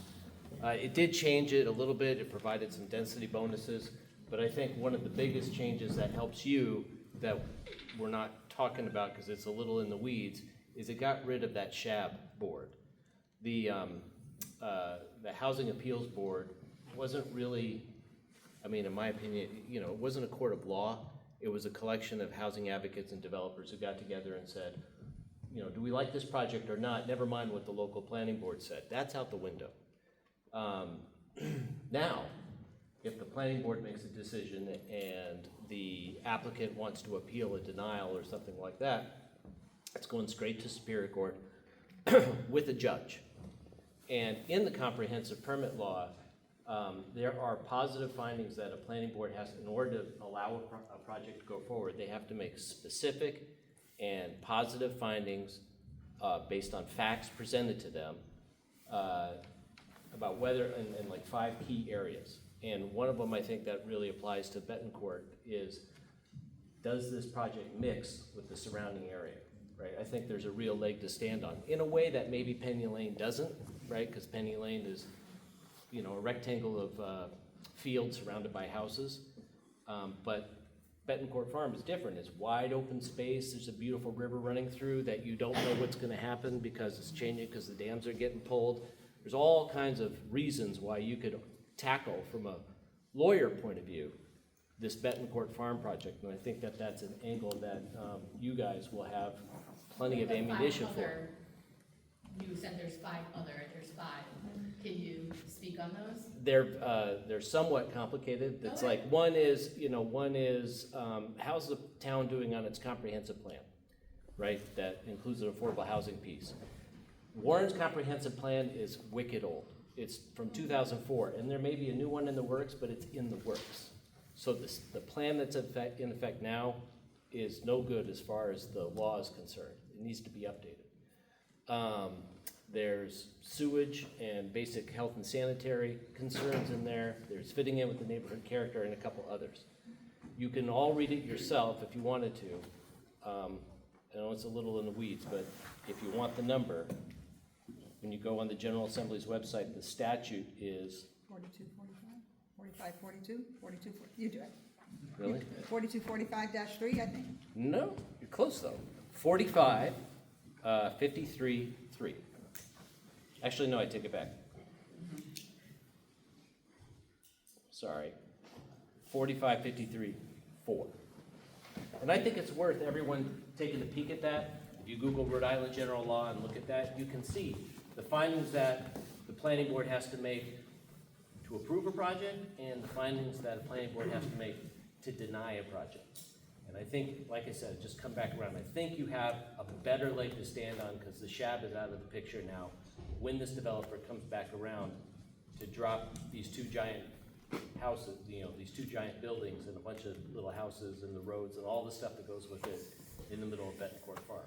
it did change it a little bit. It provided some density bonuses, but I think one of the biggest changes that helps you, that we're not talking about because it's a little in the weeds, is it got rid of that SHAB board. The Housing Appeals Board wasn't really, I mean, in my opinion, you know, it wasn't a court of law. It was a collection of housing advocates and developers who got together and said, you know, do we like this project or not? Never mind what the local planning board said. That's out the window. Now, if the planning board makes a decision and the applicant wants to appeal a denial or something like that, it's going straight to Superior Court with a judge. And in the comprehensive permit law, there are positive findings that a planning board has, in order to allow a project to go forward, they have to make specific and positive findings based on facts presented to them about whether, in like 5 key areas. And one of them, I think, that really applies to Bettencourt is, does this project mix with the surrounding area, right? I think there's a real leg to stand on, in a way that maybe Penny Lane doesn't, right? Because Penny Lane is, you know, a rectangle of fields surrounded by houses. But Bettencourt Farm is different. It's wide open space. There's a beautiful river running through that you don't know what's gonna happen because it's changing, because the dams are getting pulled. There's all kinds of reasons why you could tackle, from a lawyer point of view, this Bettencourt Farm project, and I think that that's an angle that you guys will have plenty of ammunition for. You said there's 5 there's 5. Can you speak on those? They're somewhat complicated. It's Okay. like, one is, how's the town doing on its comprehensive plan, right? That includes an affordable housing piece. Warren's comprehensive plan is wicked old. It's from 2004, and there may be a new one in the works, but it's in the works. So the plan that's in effect now is no good as far as the law is concerned. It needs to be updated. There's sewage and basic health and sanitary concerns in there. There's fitting in with the neighborhood character and a couple others. You can all read it yourself if you wanted to. I know it's a little in the weeds, but if you want the number, when you go on the General Assembly's website, the statute is 42, 45, 45, 42, 42, you do it. really 4245-3, I think. no, you're close though. 45, 53, 3. Actually, no, I take it back. Sorry, 45, 53, 4. And I think it's worth everyone taking a peek at that. If you Google Rhode Island general law and look at that, you can see the findings that the planning board has to make to approve a project and the findings that a planning board has to make to deny a project. And I think, like I said, just come back around. I think you have a better leg to stand on because the SHAB is out of the picture now. When this developer comes back around to drop these two giant houses, these two giant buildings and a bunch of little houses and the roads and all the stuff that goes with it in the middle of Bettencourt Farm.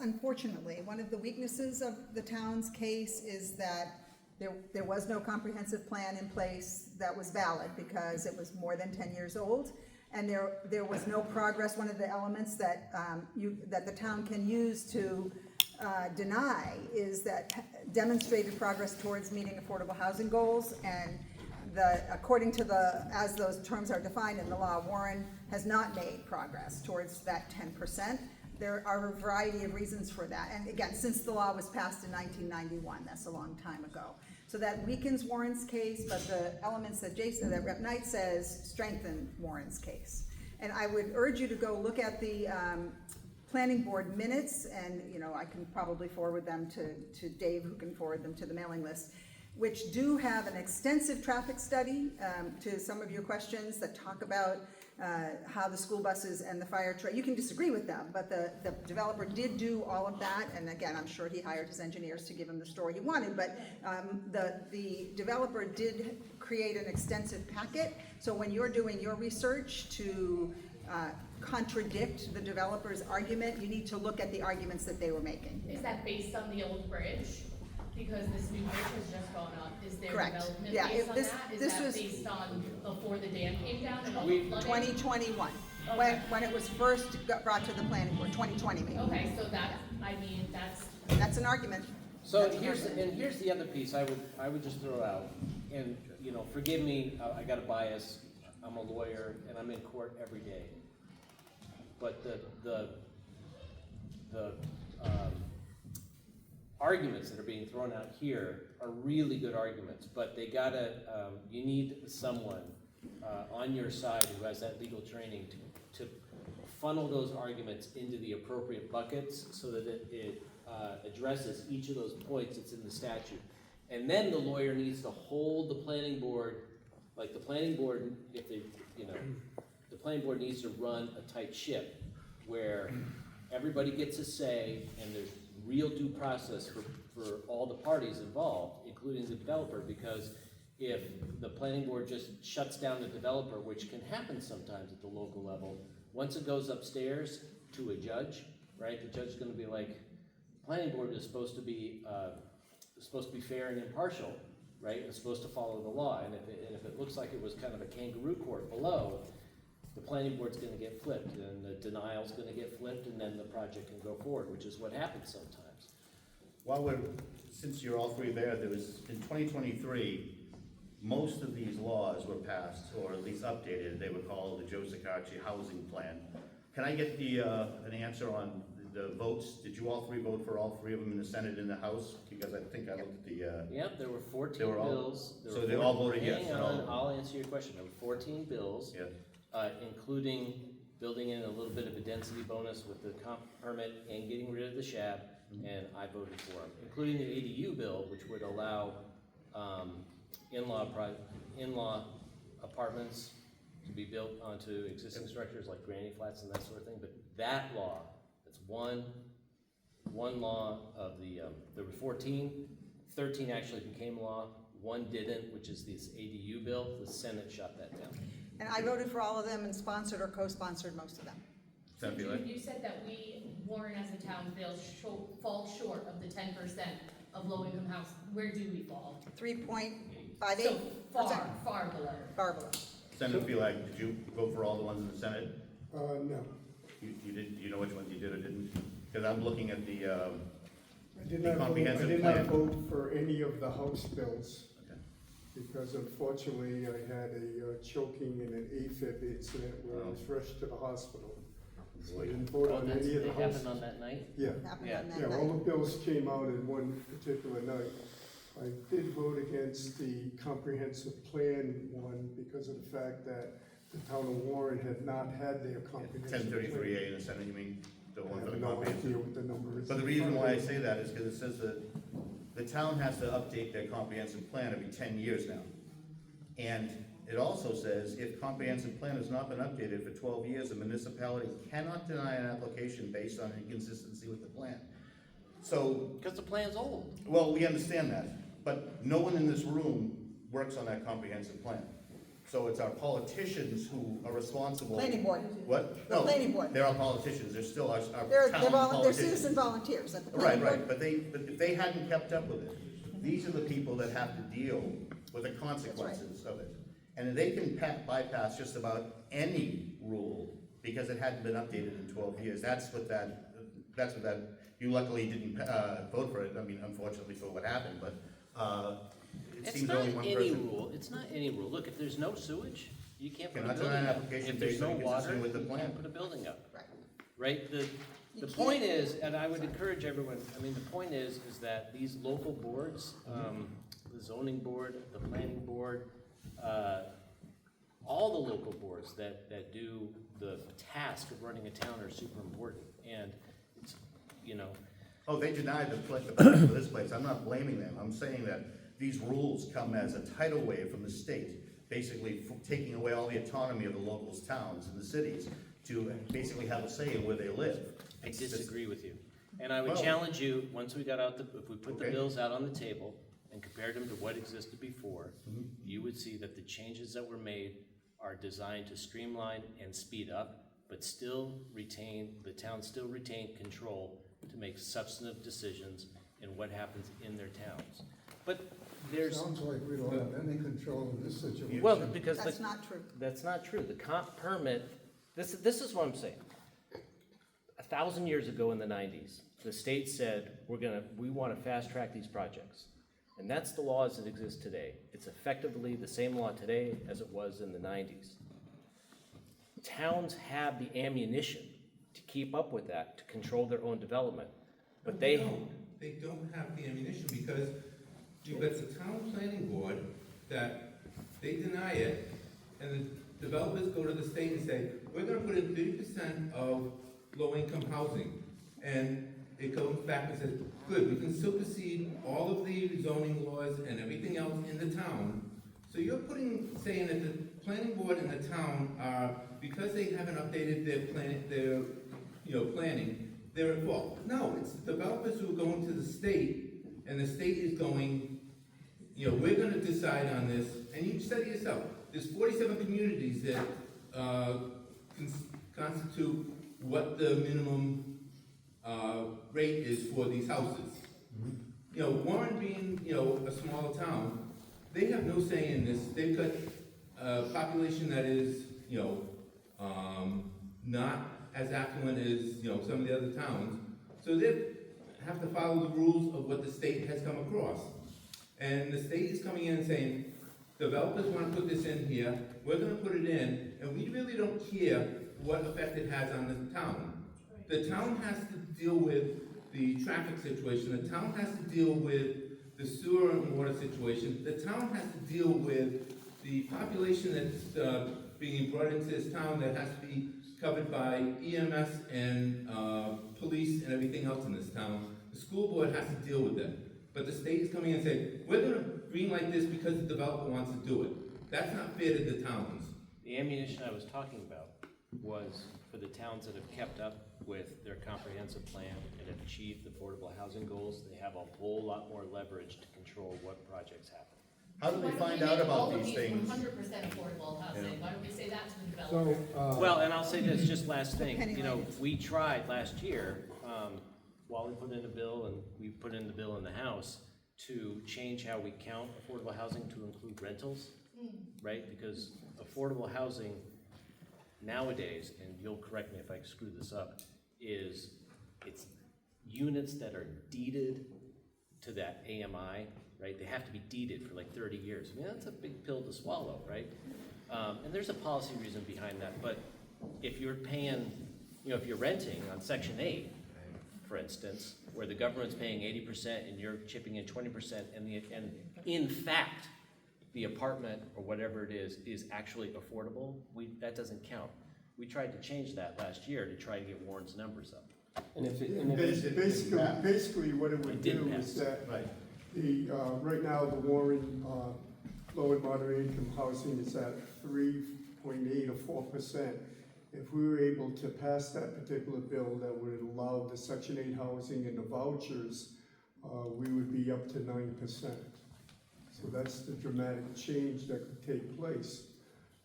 Unfortunately, one of the weaknesses of the town's case is that there was no comprehensive plan in place that was valid because it was more than 10 years old, and there was no progress. One of the elements that that the town can use to deny is that demonstrated progress towards meeting affordable housing goals, and according to as those terms are defined in the law, Warren has not made progress towards that 10%. There are a variety of reasons for that. And again, since the law was passed in 1991, that's a long time ago. So that weakens Warren's case, but the elements that Rep. Knight says strengthen Warren's case. And I would urge you to go look at the planning board minutes, and I can probably forward them to Dave, who can forward them to the mailing list, which do have an extensive traffic study to some of your questions that talk about how the school buses and the fire truck, you can disagree with them, but the developer did do all of that, and again, I'm sure he hired his engineers to give him the story he wanted, but the developer did create an extensive packet, so when you're doing your research to contradict the developer's argument, you need to look at the arguments that they were making. Is that based on the old bridge? Because this new bridge has just gone up. Is there Correct. development Yeah, based on this- that? Is this that was- based on before the dam came down and all the flooding? 2021, Okay. when it was first brought to the planning board, 2020 maybe. Okay, so That's an argument. So That's an here's argument. the other piece I would just throw out, and forgive me, I got a bias. I'm a lawyer and I'm in court every day. But the arguments that are being thrown out here are really good arguments, but they gotta, you need someone on your side who has that legal training to funnel those arguments into the appropriate buckets so that it addresses each of those points that's in the statute. And then the lawyer needs to hold the planning board, like the planning board, if they, the planning board needs to run a tight ship where everybody gets a say and there's real due process for all the parties involved, including the developer, because if the planning board just shuts down the developer, which can happen sometimes at the local level, once it goes upstairs to a judge, right, the judge is gonna be like, planning board is supposed to be fair and impartial, right? It's supposed to follow the law, and if it looks like it was kind of a kangaroo court below, the planning board's gonna get flipped, and the denial's gonna get flipped, and then the project can go forward, which is what happens sometimes. Since you're all three there was, in 2023, most of these laws were passed, or at least updated. They were called the Joe Saccarci Housing Plan. Can I get an answer on the votes? Did you all three vote for all three of them in the Senate and the House? Because I think I looked at the... Yep, there were 14 they were all, bills. So they all voted yes? Hang on, I'll answer your question. There were 14 bills, Yes. Including building in a little bit of a density bonus with the comp permit and getting rid of the SHAB, and I voted for them, including the ADU bill, which would allow in-law apartments to be built onto existing structures like granny flats and that sort of thing. But that law, that's one law of the, there were 14, 13 actually became law. one didn't, which is this ADU bill. The Senate shut that down. And I voted for all of them and sponsored or co-sponsored most of them. So Jude, you said that we, Warren as a town, fall short of the 10% of low-income house. Where do we fall? 3.58%. So far below. Far below. Senator Phelan, did you vote for all the ones in the Senate? No. You did, you know which ones you did or didn't? Because I'm looking at the I did The not vote, I comprehensive did not plan. vote for any of the House bills. Okay. Because unfortunately, I had a choking and an AFib incident where I was rushed to the hospital. So I didn't vote on any of the It House. happened on that night? Yeah, Happened Yeah. on that yeah, night. all the bills came out in one particular night. I did vote against the comprehensive plan one because of the fact that the town of Warren had not had their comprehensive plan. 1033A in the Senate, you mean, the I one for have the no comprehensive? idea what the number is. But the reason why I say that is because it says that the town has to update their comprehensive plan every 10 years now. And it also says if comprehensive plan has not been updated for 12 years, a municipality cannot deny an application based on inconsistency with the plan. So, Because the plan's old. well, we understand that, but no one in this room works on that comprehensive plan. So it's our politicians who are responsible. Planning board. What? The No, planning board. they're our politicians, they're still our They're town politicians. citizen volunteers at the Right, planning right, board. but if they hadn't kept up with it, these are the people that have to deal with the consequences of it. And they can bypass just about any rule because it hadn't been updated in 12 years. That's what that, you luckily didn't, vote for it, I mean, unfortunately for what happened, but, it It's seems not only one any person. rule, it's not any rule. Look, if there's no sewage, you can't put a Cannot building deny an up. application If there's based no on water, inconsistent with the you plan. can't put a building up. Right. Right? The You point can't- is, and I would encourage everyone, I mean, the point is that these local boards, the zoning board, the planning board, all the local boards that do the task of running a town are super important. And it's, you know, Oh, they denied the plan for this place, I'm not blaming them, I'm saying that these rules come as a tidal wave from the state, basically taking away all the autonomy of the locals, towns, and the cities to basically have a say in where they live. I It's just- disagree with you. And I would Well- challenge you, once we got out if we put the Okay. bills out on the table and compared them to what existed before, Mhm. you would see that the changes that were made are designed to streamline and speed up, but the town still retain control to make substantive decisions in what happens in their towns. But there's, Sounds like we don't have any control in this situation. well, because That's not true. that's not true. The comp permit, this is what I'm saying. 1,000 years ago in the 90s, the state said, we want to fast track these projects. And that's the laws that exist today. It's effectively the same law today as it was in the 90s. Towns have the ammunition to keep up with that, to control their own development. But they don't have the ammunition because you've got the town planning board that they deny it, and the developers go to the state and say, we're gonna put in 30% of low-income housing. And it goes back and says, good, we can supersede all of the zoning laws and everything else in the town. So you're saying that the planning board and the town are, because they haven't updated their planning, they're at fault. No, it's the developers who are going to the state, and the state is going, we're gonna decide on this, and you said it yourself, there's 47 communities that constitute what the minimum rate is for these houses. Warren being, a smaller town, they have no say in this. They've got a population that is, not as affluent as, some of the other towns. So they have to follow the rules of what the state has come across. And the state is coming in and saying, developers want to put this in here, we're gonna put it in, and we really don't care what effect it has on the town. The town has to deal with the traffic situation, the town has to deal with the sewer and water situation, the town has to deal with the population that's being brought into this town that has to be covered by EMS and police and everything else in this town. The school board has to deal with that. But the state is coming in and saying, we're gonna greenlight this because the developer wants to do it. That's not fair to the towns. The ammunition I was talking about was for the towns that have kept up with their comprehensive plan and have achieved the affordable housing goals. They have a whole lot more leverage to control what projects happen. How do they find out about these things? 100% affordable housing, why don't we say that to the So, developer? Well, and I'll say this, just last Penny thing, you know, lane. we tried last year, while we put in the bill, and we put in the bill in the House, to change how we count affordable housing to include rentals, right? Because affordable housing nowadays, and you'll correct me if I screw this up, it's units that are deeded to that AMI, right? They have to be deeded for like 30 years. I mean, that's a big pill to swallow, right? And there's a policy reason behind that, but if you're paying, you know, if you're renting on Section 8, for instance, where the government's paying 80% and you're chipping in 20%, and in fact, the apartment or whatever it is actually affordable, that doesn't count. We tried to change that last year to try to get Warren's numbers up. And if Basically, what it would do is that right now, the Warren, low and moderate income housing is at 3.8 or 4%. If we were able to pass that particular bill that would allow the Section 8 housing and the vouchers, we would be up to 9%. So that's the dramatic change that could take place.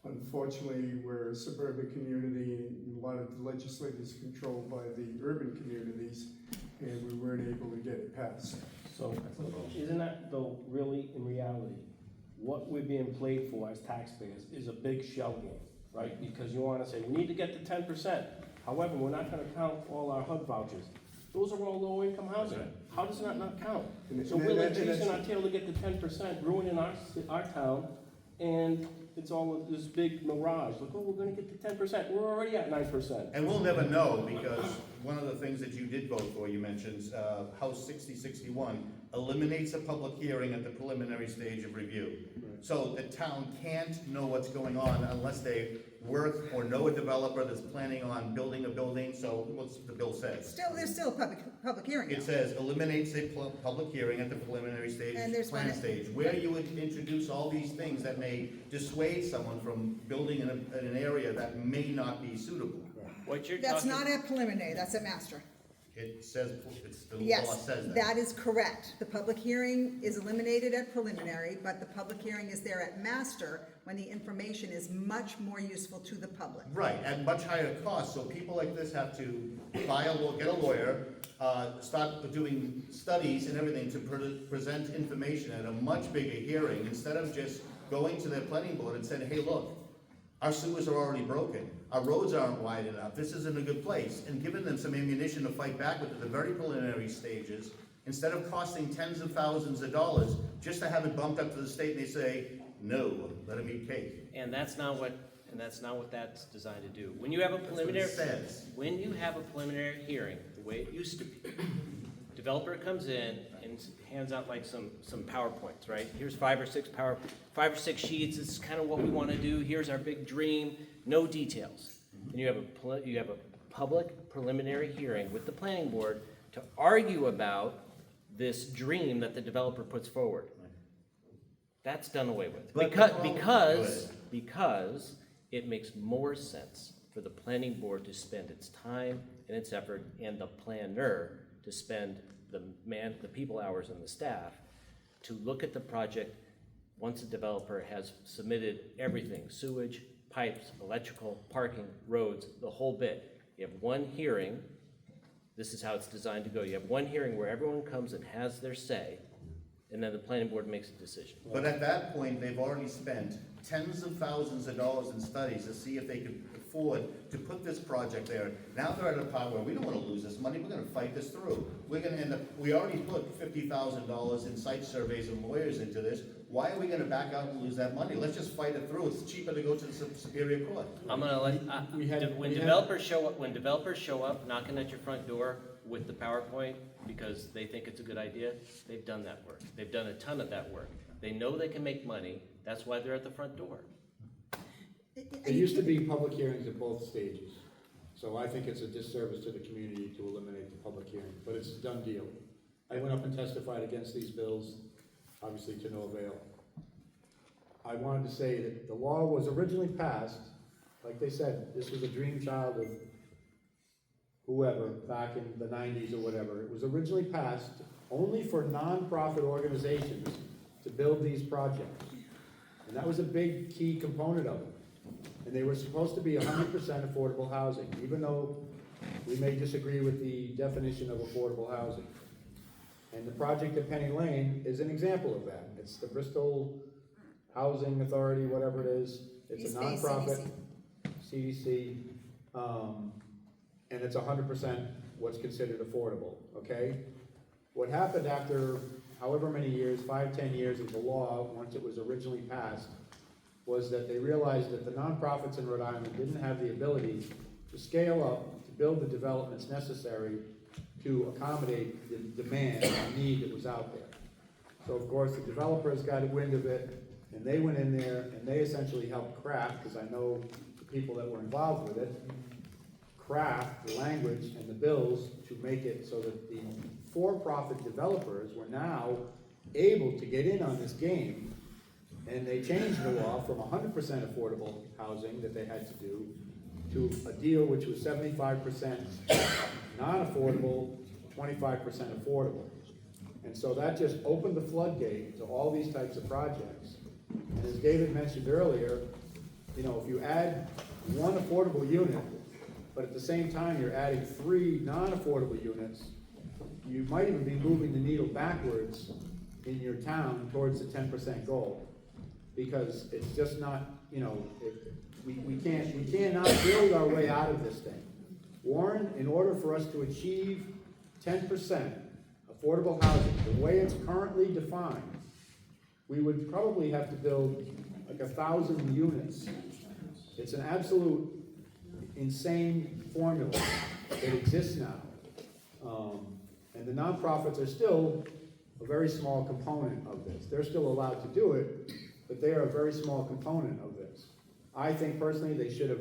Unfortunately, we're a suburban community, and a lot of the legislation is controlled by the urban communities, and we weren't able to get it passed. So, isn't that though really, in reality, what we're being played for as taxpayers is a big shell game, right? Because you wanna say, we need to get to 10%. However, we're not gonna count all our HUD vouchers. Those are all low-income housing. How does that not count? So we're like chasing our tail to get to 10%, ruining our town, and it's all this big mirage. Like, oh, we're gonna get to 10%. We're already at 9%. And we'll never know, because one of the things that you did vote for, you mentioned, House 6061, eliminates a public hearing at the preliminary stage of review. So the town can't know what's going on unless they work or know a developer that's planning on building a building, so what's the bill says? There's still a public hearing It now. says eliminates a public hearing at the preliminary stage, And there's plan one- stage, where you would introduce all these things that may dissuade someone from building in an area that may not be suitable. What you're That's talking, not at preliminary, that's at master. It says, the law Yes, says that. that is correct. The public hearing is eliminated at preliminary, but the public hearing is there at master when the information is much more useful to the public. Right, at much higher cost, so people like this have to get a lawyer, start doing studies and everything to present information at a much bigger hearing, instead of just going to their planning board and saying, hey, look, our sewers are already broken, our roads aren't wide enough, this isn't a good place, and giving them some ammunition to fight back with at the very preliminary stages, instead of costing tens of thousands of dollars, just to have it bumped up to the state and they say, no, let them eat cake. and that's not what that's designed to do. When you have a preliminary, when you have a preliminary hearing, the way it used to be, developer comes in and hands out like some PowerPoints, right? Here's 5 or 6 sheets. This is kind of what we want to do. Here's our big dream. No details. And you have a public preliminary hearing with the planning board to argue about this dream that the developer puts forward. That's done away with because it makes more sense for the planning board to spend its time and its effort, and the planner to spend the people hours and the staff to look at the project once a developer has submitted everything: sewage, pipes, electrical, parking, roads, the whole bit. You have one hearing. This is how it's designed to go. You have one hearing where everyone comes and has their say, and then the planning board makes a decision. But at that point, they've already spent tens of thousands of dollars in studies to see if they could afford to put this project there. Now they're at a part where we don't want to lose this money, we're gonna fight this through. We're gonna end up, we already put $50,000 in site surveys and lawyers into this. Why are we gonna back out and lose that money? Let's just fight it through. It's cheaper to go to the Superior Court. I'm gonna let, when developers show up knocking at your front door with the PowerPoint because they think it's a good idea, they've done that work. They've done a ton of that work. They know they can make money, that's why they're at the front door. There used to be public hearings at both stages, so I think it's a disservice to the community to eliminate the public hearing, but it's a done deal. I went up and testified against these bills, obviously to no avail. I wanted to say that the law was originally passed, like they said, this was a dream child of whoever back in the 90s or whatever. It was originally passed only for nonprofit organizations to build these projects. And that was a big key component of it. And they were supposed to be 100% affordable housing, even though we may disagree with the definition of affordable housing. And the project at Penny Lane is an example of that. It's the Bristol Housing Authority, whatever it is. It's East a Bay nonprofit, CDC, and it's 100% what's considered affordable, okay? What happened after however many years, 5, 10 years of the law, once it was originally passed, was that they realized that the nonprofits in Rhode Island didn't have the ability to scale up, to build the developments necessary to accommodate the demand and need that was out there. So of course, the developers got wind of it, and they went in there, and they essentially helped craft, because I know the people that were involved with it, craft the language and the bills to make it so that the for-profit developers were now able to get in on this game. And they changed the law from 100% affordable housing that they had to do to a deal which was 75% non-affordable, 25% affordable. And so that just opened the floodgate to all these types of projects. And as David mentioned earlier, you know, if you add one affordable unit, but at the same time you're adding 3 non-affordable units, you might even be moving the needle backwards in your town towards the 10% goal. Because it's just not, you know, we cannot build our way out of this thing. Warren, in order for us to achieve 10% affordable housing, the way it's currently defined, we would probably have to build like 1,000 units. It's an absolute insane formula that exists now. And the nonprofits are still a very small component of this. They're still allowed to do it, but they are a very small component of this. I think personally they should have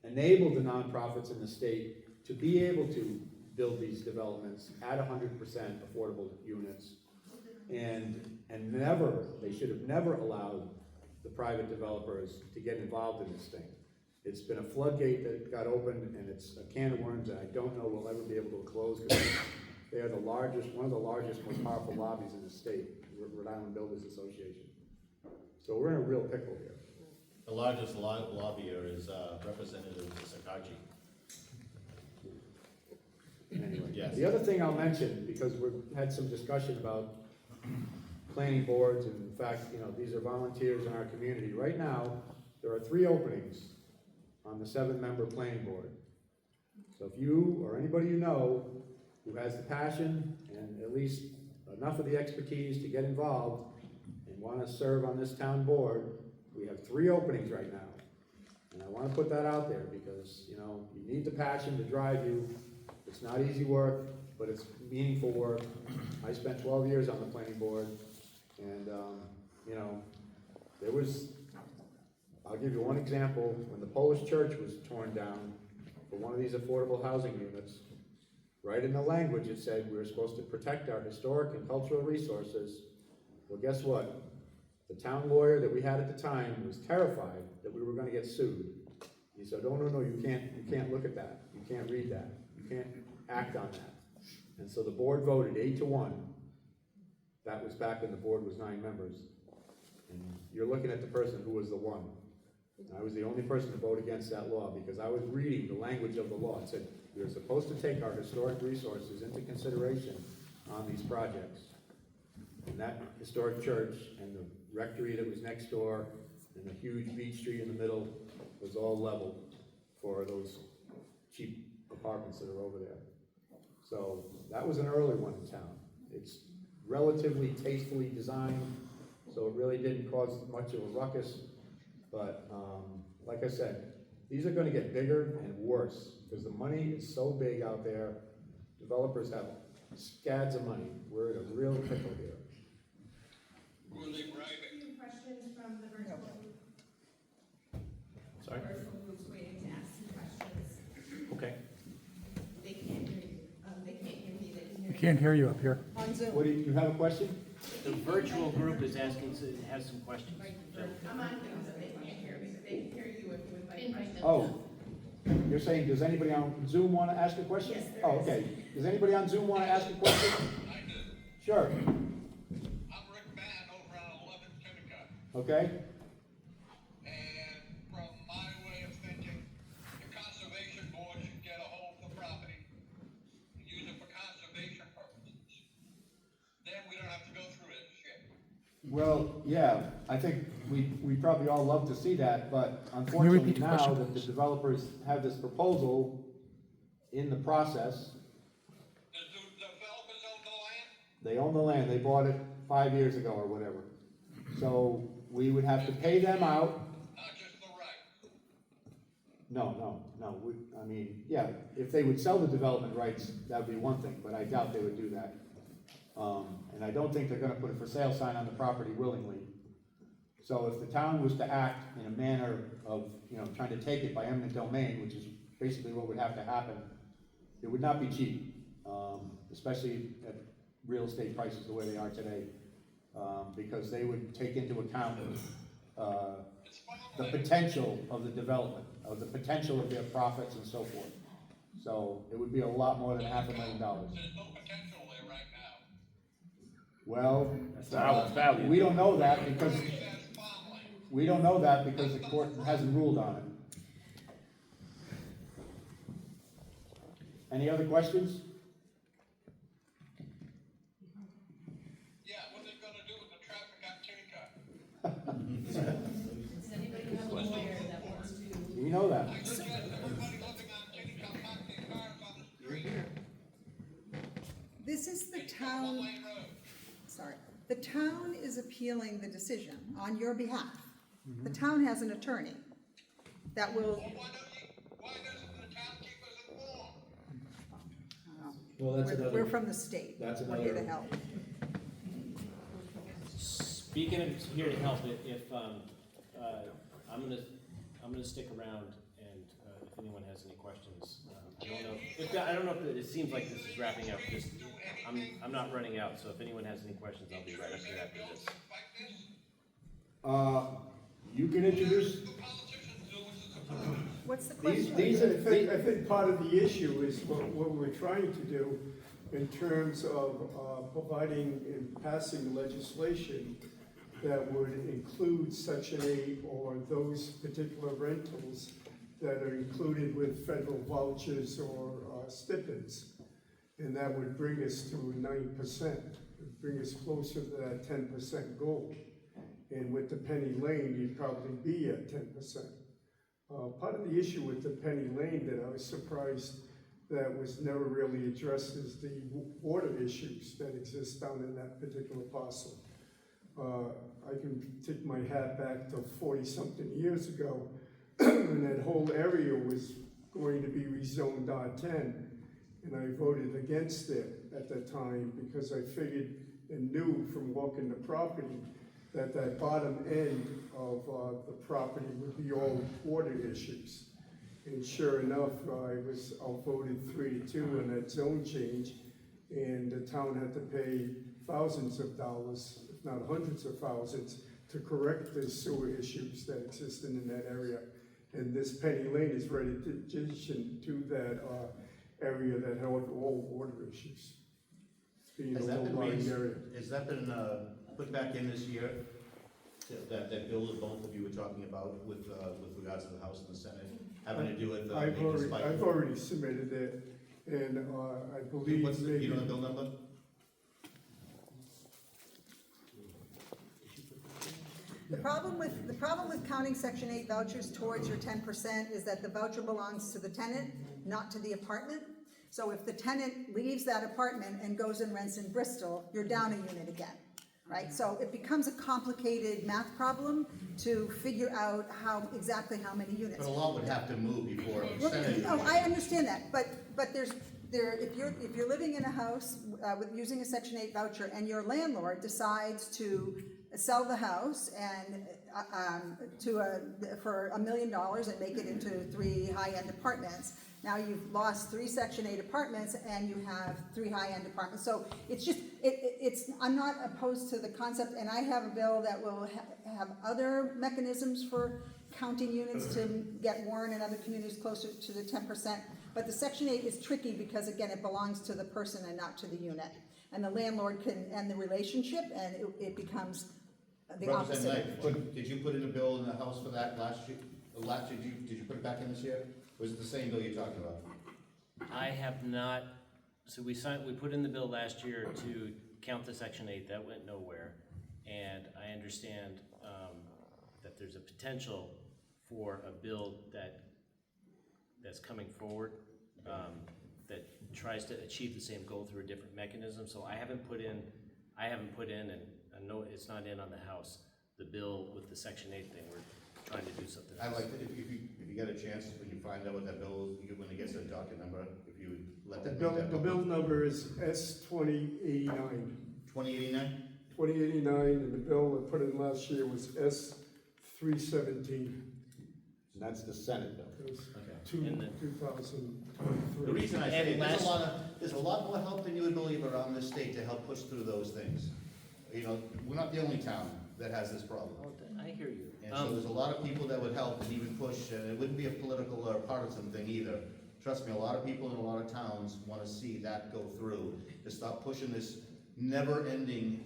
enabled the nonprofits in the state to be able to build these developments at 100% affordable units. And they should have never allowed the private developers to get involved in this thing. It's been a floodgate that got opened, and it's a can of worms that I don't know we'll ever be able to close, because they are one of the largest, most powerful lobbies in the state, Rhode Island Builders Association. So we're in a real pickle here. The largest lobbyer is Representative Sakaji. Anyway, Yes. The other thing I'll mention, because we've had some discussion about planning boards, and in fact, you know, these are volunteers in our community. Right now, there are 3 openings on the 7-member planning board. So if you or anybody you know who has the passion and at least enough of the expertise to get involved and want to serve on this town board, we have 3 openings right now. And I want to put that out there because, you know, you need the passion to drive you. It's not easy work, but it's meaningful work. I spent 12 years on the planning board, and, you know, I'll give you one example. When the Polish church was torn down for one of these affordable housing units, right in the language it said we were supposed to protect our historic and cultural resources. Well, guess what? The town lawyer that we had at the time was terrified that we were going to get sued. He said, "Oh, no, you can't look at that. You can't read that. You can't act on that." And so the board voted 8-1. That was back when the board was 9 members. And you're looking at the person who was the one. And I was the only person to vote against that law because I was reading the language of the law. It said we are supposed to take our historic resources into consideration on these projects. And that historic church and the rectory that was next door and the huge beech tree in the middle was all leveled for those cheap apartments that are over there. So that was an early one in town. It's relatively tastefully designed, so it really didn't cause much of a ruckus. But like I said, these are going to get bigger and worse because the money is so big out there. Developers have scads of money. We're in a real pickle here. Questions from the virtual group? Sorry? Virtual group's waiting to ask some questions. Okay. They can't hear you. They can't hear me. They can hear you. Can't hear you up here. On Zoom. What do you have a question? The virtual group is asking, has some questions. I'm on Zoom, so they can't hear me, but they can hear you if you invite questions. Oh, you're saying, does anybody on Zoom want to ask a question? Yes, there Oh, is. okay. Does anybody on Zoom want to ask a question? Sure. I'm Rick Mann over on okay? And from my way of thinking, the conservation board should get a hold of the property and use it for conservation purposes. Then we don't have to go through this shit. Well, yeah, I think we probably all love to see that, but unfortunately now that the developers have this proposal in the process. The developers own the land? They own the land, they bought it 5 years ago or whatever. So we would have to pay them out. Not just the right. No, I mean, yeah, if they would sell the development rights, that would be one thing, but I doubt they would do that. And I don't think they're gonna put a for sale sign on the property willingly. So if the town was to act in a manner of, trying to take it by eminent domain, which is basically what would have to happen, it would not be cheap, especially at real estate prices the way they are today, because they would take into account the potential of the development, of the potential of their profits and so forth. So it would be a lot more than $500,000. There's no potential there right now. Well, That's not how it's valued. we don't know that because the court hasn't ruled on it. Any other questions? Yeah, what are they gonna do with the traffic on Kitty Does anybody have a lawyer that wants to? We know that. I suggest everybody living on Kitty park their cars on the street. This is the It's town, one-lane road. sorry, the town is appealing the decision on your behalf. The town has an attorney that will. Why doesn't the town keep us informed? Well, that's another. We're from the state. That's We're here to another- help. Speaking of here to help, if, I'm gonna stick around and, if anyone has any questions, I don't know if it seems like this is wrapping up, I'm not running out, so if anyone has any questions, I'll be right up here after this. You can introduce, What's the question? I think part of the issue is what we're trying to do in terms of providing and passing legislation that would include Section 8 or those particular rentals that are included with federal vouchers or stipends. And that would bring us to 9%, bring us closer to that 10% goal. And with the Penny Lane, you'd probably be at 10%. Part of the issue with the Penny Lane that I was surprised that was never really addressed is the water issues that exist down in that particular parcel. I can take my hat back to 40-something years ago when that whole area was going to be rezoned R10, and I voted against it at that time because I figured and knew from walking the property that bottom end of the property would be all water issues. And sure enough, I was outvoted 3-2 on that zone change, and the town had to pay thousands of dollars, if not hundreds of thousands, to correct the sewer issues that existed in that area. And this Penny Lane is right adjacent to that area that had all water issues. Being Has a that been low-lying raised, area. has that been put back in this year? That bill that both of you were talking about with regards to the House and the Senate, having to do with maintenance by. I've already submitted it, and I believe What's the, maybe. you know the bill number? The problem with counting Section 8 vouchers towards your 10% is that the voucher belongs to the tenant, not to the apartment. So if the tenant leaves that apartment and goes and rents in Bristol, you're down a unit again, right? So it becomes a complicated math problem to figure out exactly how many units. But a lot would have to move before a Well, percentage. oh, I understand that, but if you're living in a house using a Section 8 voucher and your landlord decides to sell the house and for $1 million and make it into 3 high-end apartments, now you've lost 3 Section 8 apartments and you have 3 high-end apartments. So it's just, I'm not opposed to the concept, and I have a bill that will have other mechanisms for counting units to get Warren and other communities closer to the 10%. But the Section 8 is tricky because, again, it belongs to the person and not to the unit. And the landlord can end the relationship, and it becomes the Representative opposite. Knight, did you put in a bill in the House for that last year? Did you put it back in this year? Or is it the same bill you're talking about? I have not, so we put in the bill last year to count the Section 8, that went nowhere. And I understand that there's a potential for a bill that's coming forward that tries to achieve the same goal through a different mechanism. So I haven't put in, and I know it's not in on the House, the bill with the Section 8 thing. We're trying to do something else. I'd like to, if you get a chance, when you find out what that bill is, when it gets to the docket number, if you would let that. The bill number is S 2089. 2089? 2089, and the bill that put in last year was S 317. And that's the Senate bill. It was And 2003. The reason I say, And there's a lot more help than you would believe around this state to help push through those things. You know, we're not the only town that has this problem. I hear you. And so there's a lot of people that would help and even push, and it wouldn't be a political or partisan thing either. Trust me, a lot of people in a lot of towns want to see that go through, to stop pushing this never-ending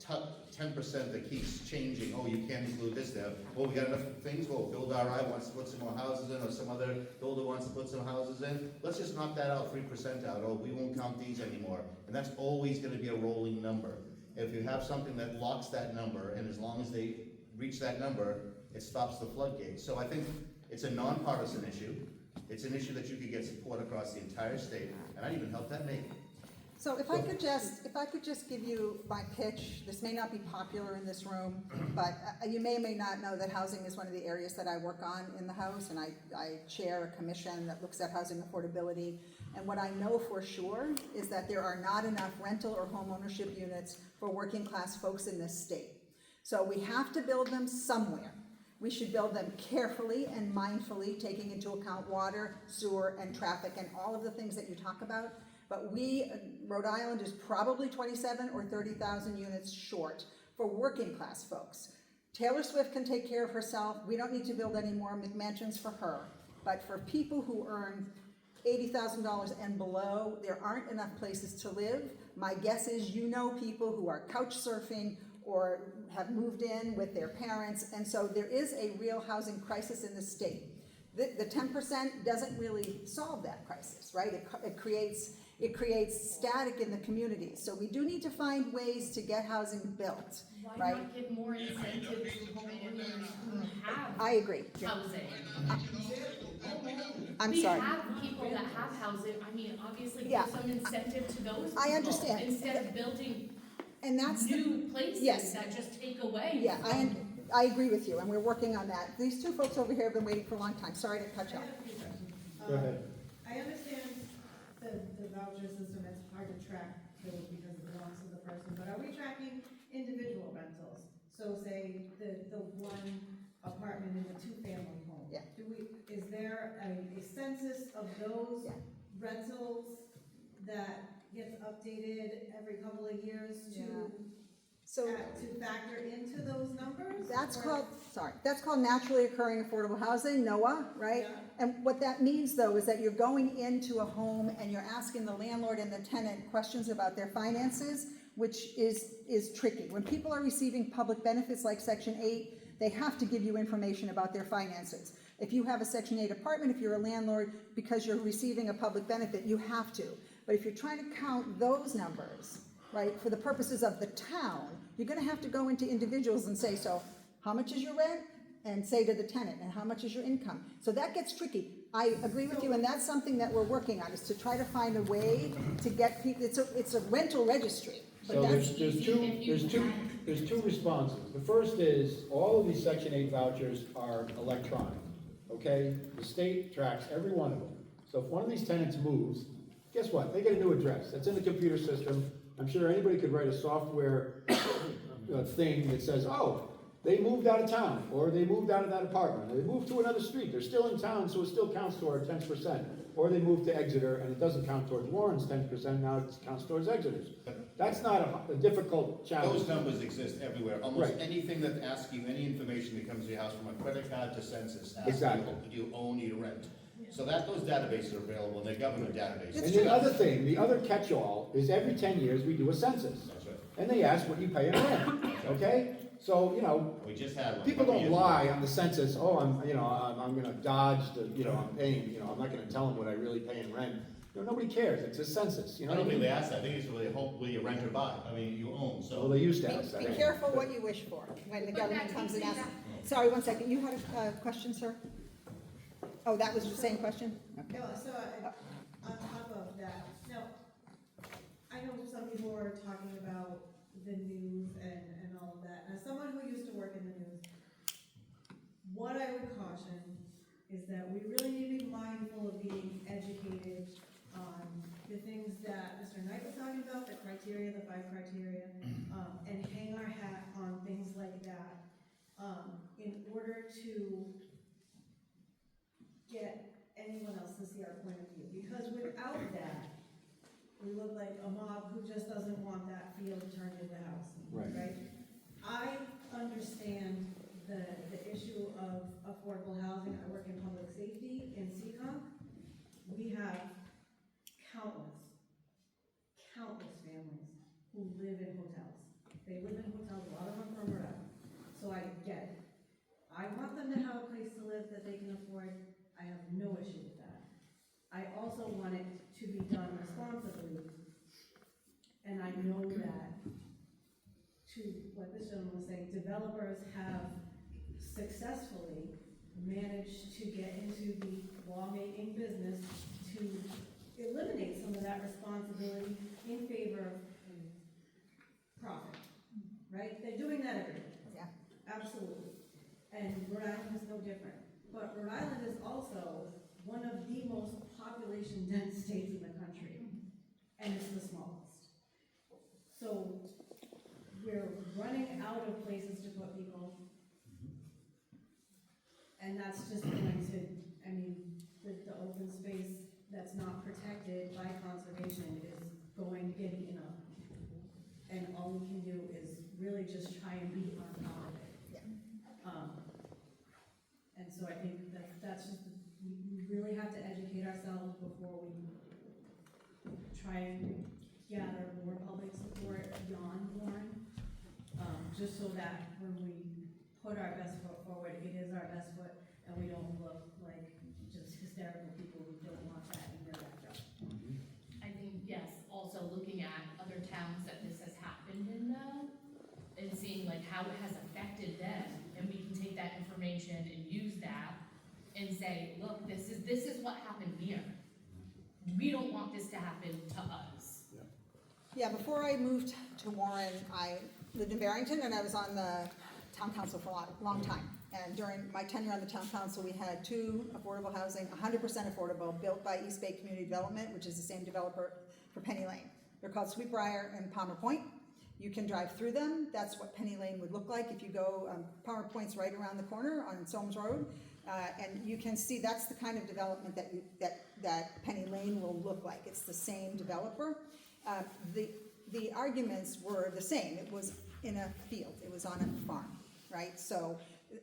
10% that keeps changing. Oh, you can't include this there. Well, we got enough things. Well, Build RI wants to put some more houses in, or some other builder wants to put some houses in. Let's just knock that out, 3% out. Oh, we won't count these anymore. And that's always going to be a rolling number. If you have something that locks that number, and as long as they reach that number, it stops the floodgates. So I think it's a nonpartisan issue. It's an issue that you could get support across the entire state, and I'd even help that make it. So if I could just give you my pitch, this may not be popular in this room, but you may or may not know that housing is one of the areas that I work on in the House, and I chair a commission that looks at housing affordability. And what I know for sure is that there are not enough rental or home ownership units for working class folks in this state. So we have to build them somewhere. We should build them carefully and mindfully, taking into account water, sewer, and traffic, and all of the things that you talk about. But Rhode Island is probably 27 or 30,000 units short for working class folks. Taylor Swift can take care of herself. We don't need to build any more McMansions for her. But for people who earn $80,000 and below, there aren't enough places to live. My guess is you know people who are couch surfing or have moved in with their parents, and so there is a real housing crisis in the state. The 10% doesn't really solve that crisis, right? It creates static in the community. So we do need to find ways to get housing built, Why right? not give more incentives to homeowners who have I agree. housing? I'm sorry. We have people that have housing, I mean, obviously Yeah. give some incentive to those people. I understand. Instead of building And that's new places yes. that just take away. Yeah, I agree with you, and we're working on that. These two folks over here have been waiting for a long time. Sorry to cut you off. Go ahead. I understand the voucher system, it's hard to track those because it belongs to the person, but are we tracking individual rentals? So say the one apartment in the two-family home. Yeah. Is there a census of those rentals that gets updated every couple of years to factor into those numbers? That's called naturally occurring affordable housing, NOAA, right? Yeah. And what that means though is that you're going into a home and you're asking the landlord and the tenant questions about their finances, which is tricky. When people are receiving public benefits like Section 8, they have to give you information about their finances. If you have a Section 8 apartment, if you're a landlord, because you're receiving a public benefit, you have to. But if you're trying to count those numbers, right, for the purposes of the town, you're gonna have to go into individuals and say, so how much is your rent? And say to the tenant, and how much is your income? So that gets tricky. I agree with you, and that's something that we're working on, is to try to find a way to get people, it's a rental registry. But So that's there's two responses. The first is, all of these Section 8 vouchers are electronic, okay? The state tracks every one of them. So if one of these tenants moves, guess what? They get a new address. That's in the computer system. I'm sure anybody could write a software thing that says, oh, they moved out of town, or they moved out of that apartment, or they moved to another street. They're still in town, so it still counts toward 10%. Or they moved to Exeter, and it doesn't count towards Warren's 10%, now it counts towards Exeter's. That's not a difficult challenge. Those numbers exist everywhere. Almost Right. anything that asks you, any information that comes to your house, from a credit card to census, asks Exactly. you, do you own or you rent? So those databases are available, and they're government databases. And the other thing, the other catch-all is every 10 years we do a census. That's right. And they ask what you pay in rent, okay? So, you know, We just had one. people don't lie on the census, oh, I'm gonna dodge the, I'm paying, I'm not gonna tell them what I really pay in rent. Nobody cares, it's a census, I don't think they asked that, I think it's really, will you rent or buy? I mean, you own, so. Well, they used to ask that. Be anyway. careful what you wish for when the government comes and asks. Sorry, one second, you had a question, sir? Oh, that was the same question? Okay. No, so on top of that, now, I know some people are talking about the news and all of that. As someone who used to work in the news, what I would caution is that we really need to be mindful of being educated on the things that Mr. Knight was talking about, the criteria, the 5 criteria, and hang our hat on things like that, in order to get anyone else to see our point of view. Because without that, we look like a mob who just doesn't want that field turned into housing, right? I understand the issue of affordable housing. I work in public safety in CCOM. We have countless families who live in hotels. They live in hotels, a lot of them from Rhode Island. So I get it. I want them to have a place to live that they can afford. I have no issue with that. I also want it to be done responsibly. And I know that, to what this gentleman was saying, developers have successfully managed to get into the lawmaking business to eliminate some of that responsibility in favor of profit, right? They're doing that everywhere. Yeah. Absolutely. And Rhode Island is no different. But Rhode Island is also one of the most population dense states in the country. And it's the smallest. So we're running out of places to put people. And that's just going to, the open space that's not protected by conservation is going to get eaten up. And all we can do is really just try and be on top of it. Yeah. And so I think that's just, we really have to educate ourselves before we try and gather more public support beyond Warren. Just so that when we put our best foot forward, it is our best foot, and we don't look like just hysterical people who don't want that in their backyard. I think, yes, also looking at other towns that this has happened in though, and seeing like how it has affected them, and we can take that information and use that and say, look, this is what happened here. We don't want this to happen to us. Yeah, before I moved to Warren, I lived in Barrington and I was on the town council for a long time. And during my tenure on the town council, we had 2 affordable housing, 100% affordable, built by East Bay Community Development, which is the same developer for Penny Lane. They're called Sweetbriar and Palmer Point. You can drive through them. That's what Penny Lane would look like if you go, Palmer Point's right around the corner on Solms Road. And you can see that's the kind of development that Penny Lane will look like. It's the same developer. The arguments were the same. It was in a field. It was on a farm, right? So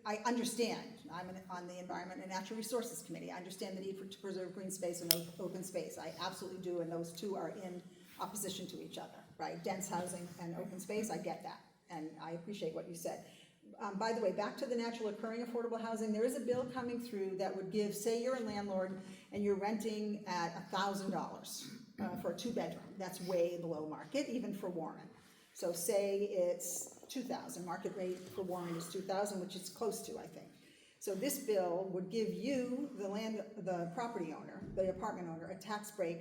I understand. I'm on the Environment and Natural Resources Committee. I understand the need to preserve green space and open space. I absolutely do, and those two are in opposition to each other, right? Dense housing and open space, I get that, and I appreciate what you said. By the way, back to the natural occurring affordable housing, there is a bill coming through that would give, say you're a landlord and you're renting at $1,000 for a 2-bedroom. That's way below market, even for Warren. So say it's $2,000, market rate for Warren is $2,000, which is close to, I think. So this bill would give you, the property owner, the apartment owner, a tax break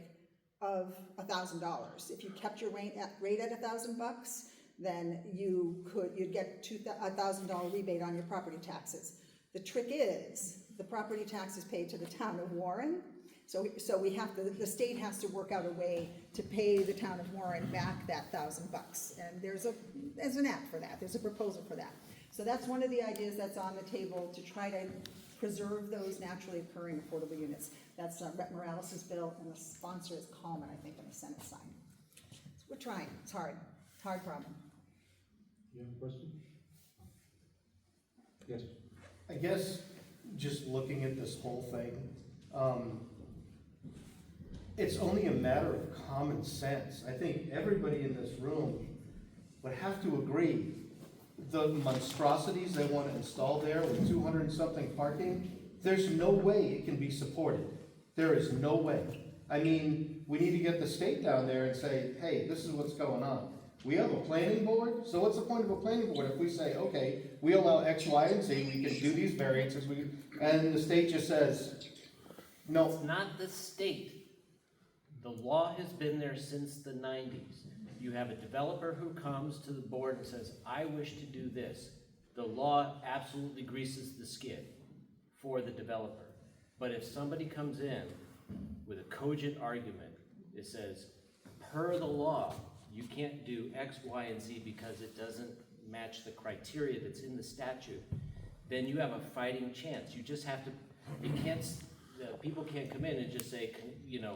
of $1,000. If you kept your rate at $1,000, then you'd get a $1,000 rebate on your property taxes. The trick is, the property tax is paid to the town of Warren, so we have to, the state has to work out a way to pay the town of Warren back that $1,000, and there's an act for that, there's a proposal for that. So that's one of the ideas that's on the table to try to preserve those naturally occurring affordable units. That's Rep. Morales' bill, and the sponsor is Coleman, I think, on the Senate side. So we're trying, it's hard problem. You have a question? Yes. I guess, just looking at this whole thing, it's only a matter of common sense. I think everybody in this room would have to agree the monstrosities they wanna install there with 200 and something parking, there's no way it can be supported. There is no way. I mean, we need to get the state down there and say, hey, this is what's going on. We have a planning board, so what's the point of a planning board if we say, okay, we allow X, Y, and Z, we can do these variances, and the state just says, no. It's not the state. The law has been there since the 90s. You have a developer who comes to the board and says, I wish to do this. The law absolutely greases the skid for the developer. But if somebody comes in with a cogent argument that says, per the law, you can't do X, Y, and Z because it doesn't match the criteria that's in the statute, then you have a fighting chance. You just have to, you can't, people can't come in and just say, you know,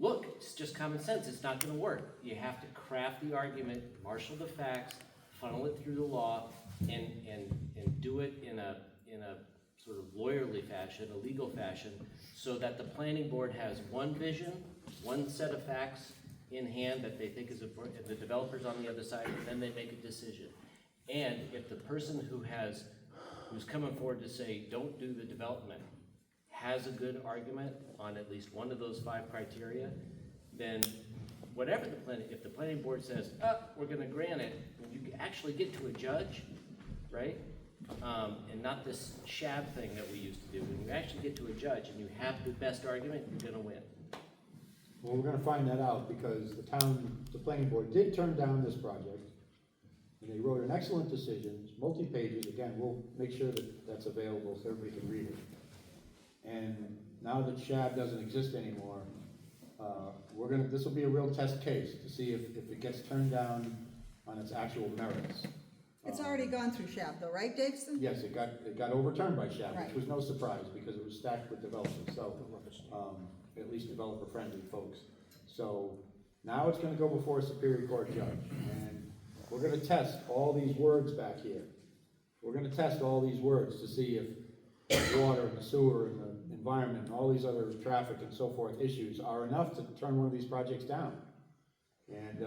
look, it's just common sense, it's not gonna work. You have to craft the argument, marshal the facts, funnel it through the law, and do it in a sort of lawyerly fashion, a legal fashion, so that the planning board has one vision, one set of facts in hand that they think is important, the developer's on the other side, and then they make a decision. And if the person who's coming forward to say, don't do the development, has a good argument on at least one of those 5 criteria, then whatever if the planning board says, we're gonna grant it, when you actually get to a judge, right? And not this shab thing that we used to do. When you actually get to a judge and you have the best argument, you're gonna win. Well, we're gonna find that out because the planning board did turn down this project. And they wrote an excellent decision, it's multi-pages, again, we'll make sure that that's available so everybody can read it. And now that SHAB doesn't exist anymore, this will be a real test case to see if it gets turned down on its actual merits. It's already gone through SHAB though, right, Davison? Yes, it got overturned by SHAB, Right. which was no surprise because it was stacked with developers, so, at least developer-friendly folks. So now it's gonna go before a Superior Court judge, and we're gonna test all these words back here. We're gonna test all these words to see if the water and the sewer and the environment and all these other traffic and so forth issues are enough to turn one of these projects down. And,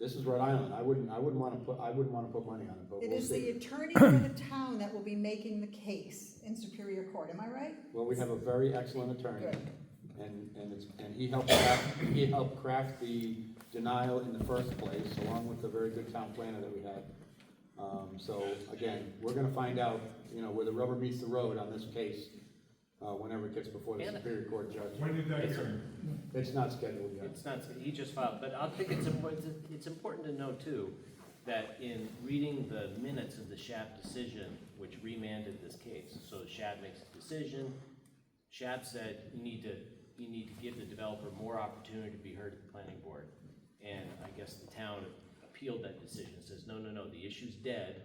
this is Rhode Island. I wouldn't wanna put money on it, but It we'll is see. the attorney for the town that will be making the case in Superior Court, am I right? Well, we have a very excellent attorney, Good. and he helped craft the denial in the first place, along with the very good town planner that we had. So again, we're gonna find out, where the rubber meets the road on this case, whenever it gets before the Superior Court judge. When did that hearing? It's not scheduled yet. It's not, he just filed, but I think it's important to know too, that in reading the minutes of the SHAB decision, which remanded this case, so SHAB makes a decision, SHAB said, you need to give the developer more opportunity to be heard at the planning board. And I guess the town appealed that decision, says, no, the issue's dead,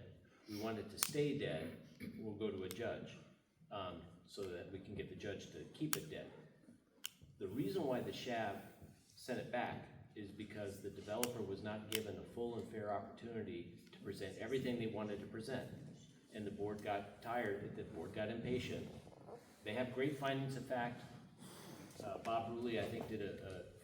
we want it to stay dead, we'll go to a judge, so that we can get the judge to keep it dead. The reason why the SHAB sent it back is because the developer was not given a full and fair opportunity to present everything they wanted to present. And the board got tired, the board got impatient. They have great findings of fact. Bob Rulli, I think,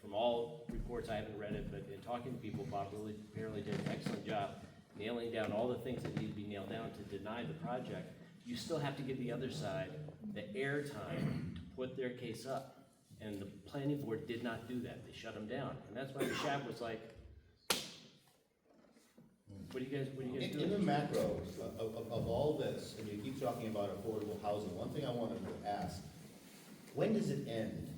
from all reports, I haven't read it, but in talking to people, Bob Rulli apparently did an excellent job nailing down all the things that need to be nailed down to deny the project. You still have to give the other side the airtime to put their case up. And the planning board did not do that. They shut them down. And that's why the SHAB was like, what are you guys doing? In the macro of all this, and you keep talking about affordable housing, one thing I wanted to ask, when does it end?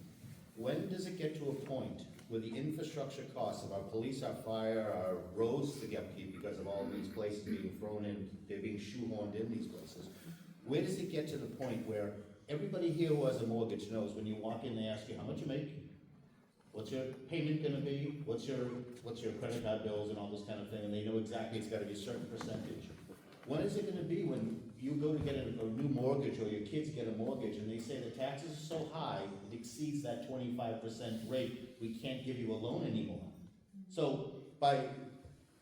When does it get to a point where the infrastructure costs of our police, our fire, our roads to get people because of all these places being thrown in, they're being shoehorned in these places? Where does it get to the point where everybody here who has a mortgage knows when you walk in, they ask you how much you make, what's your payment gonna be, what's your credit card bills and all this kind of thing, and they know exactly it's gotta be a certain percentage. When is it gonna be when you go to get a new mortgage or your kids get a mortgage and they say the taxes are so high, it exceeds that 25% rate, we can't give you a loan anymore? So by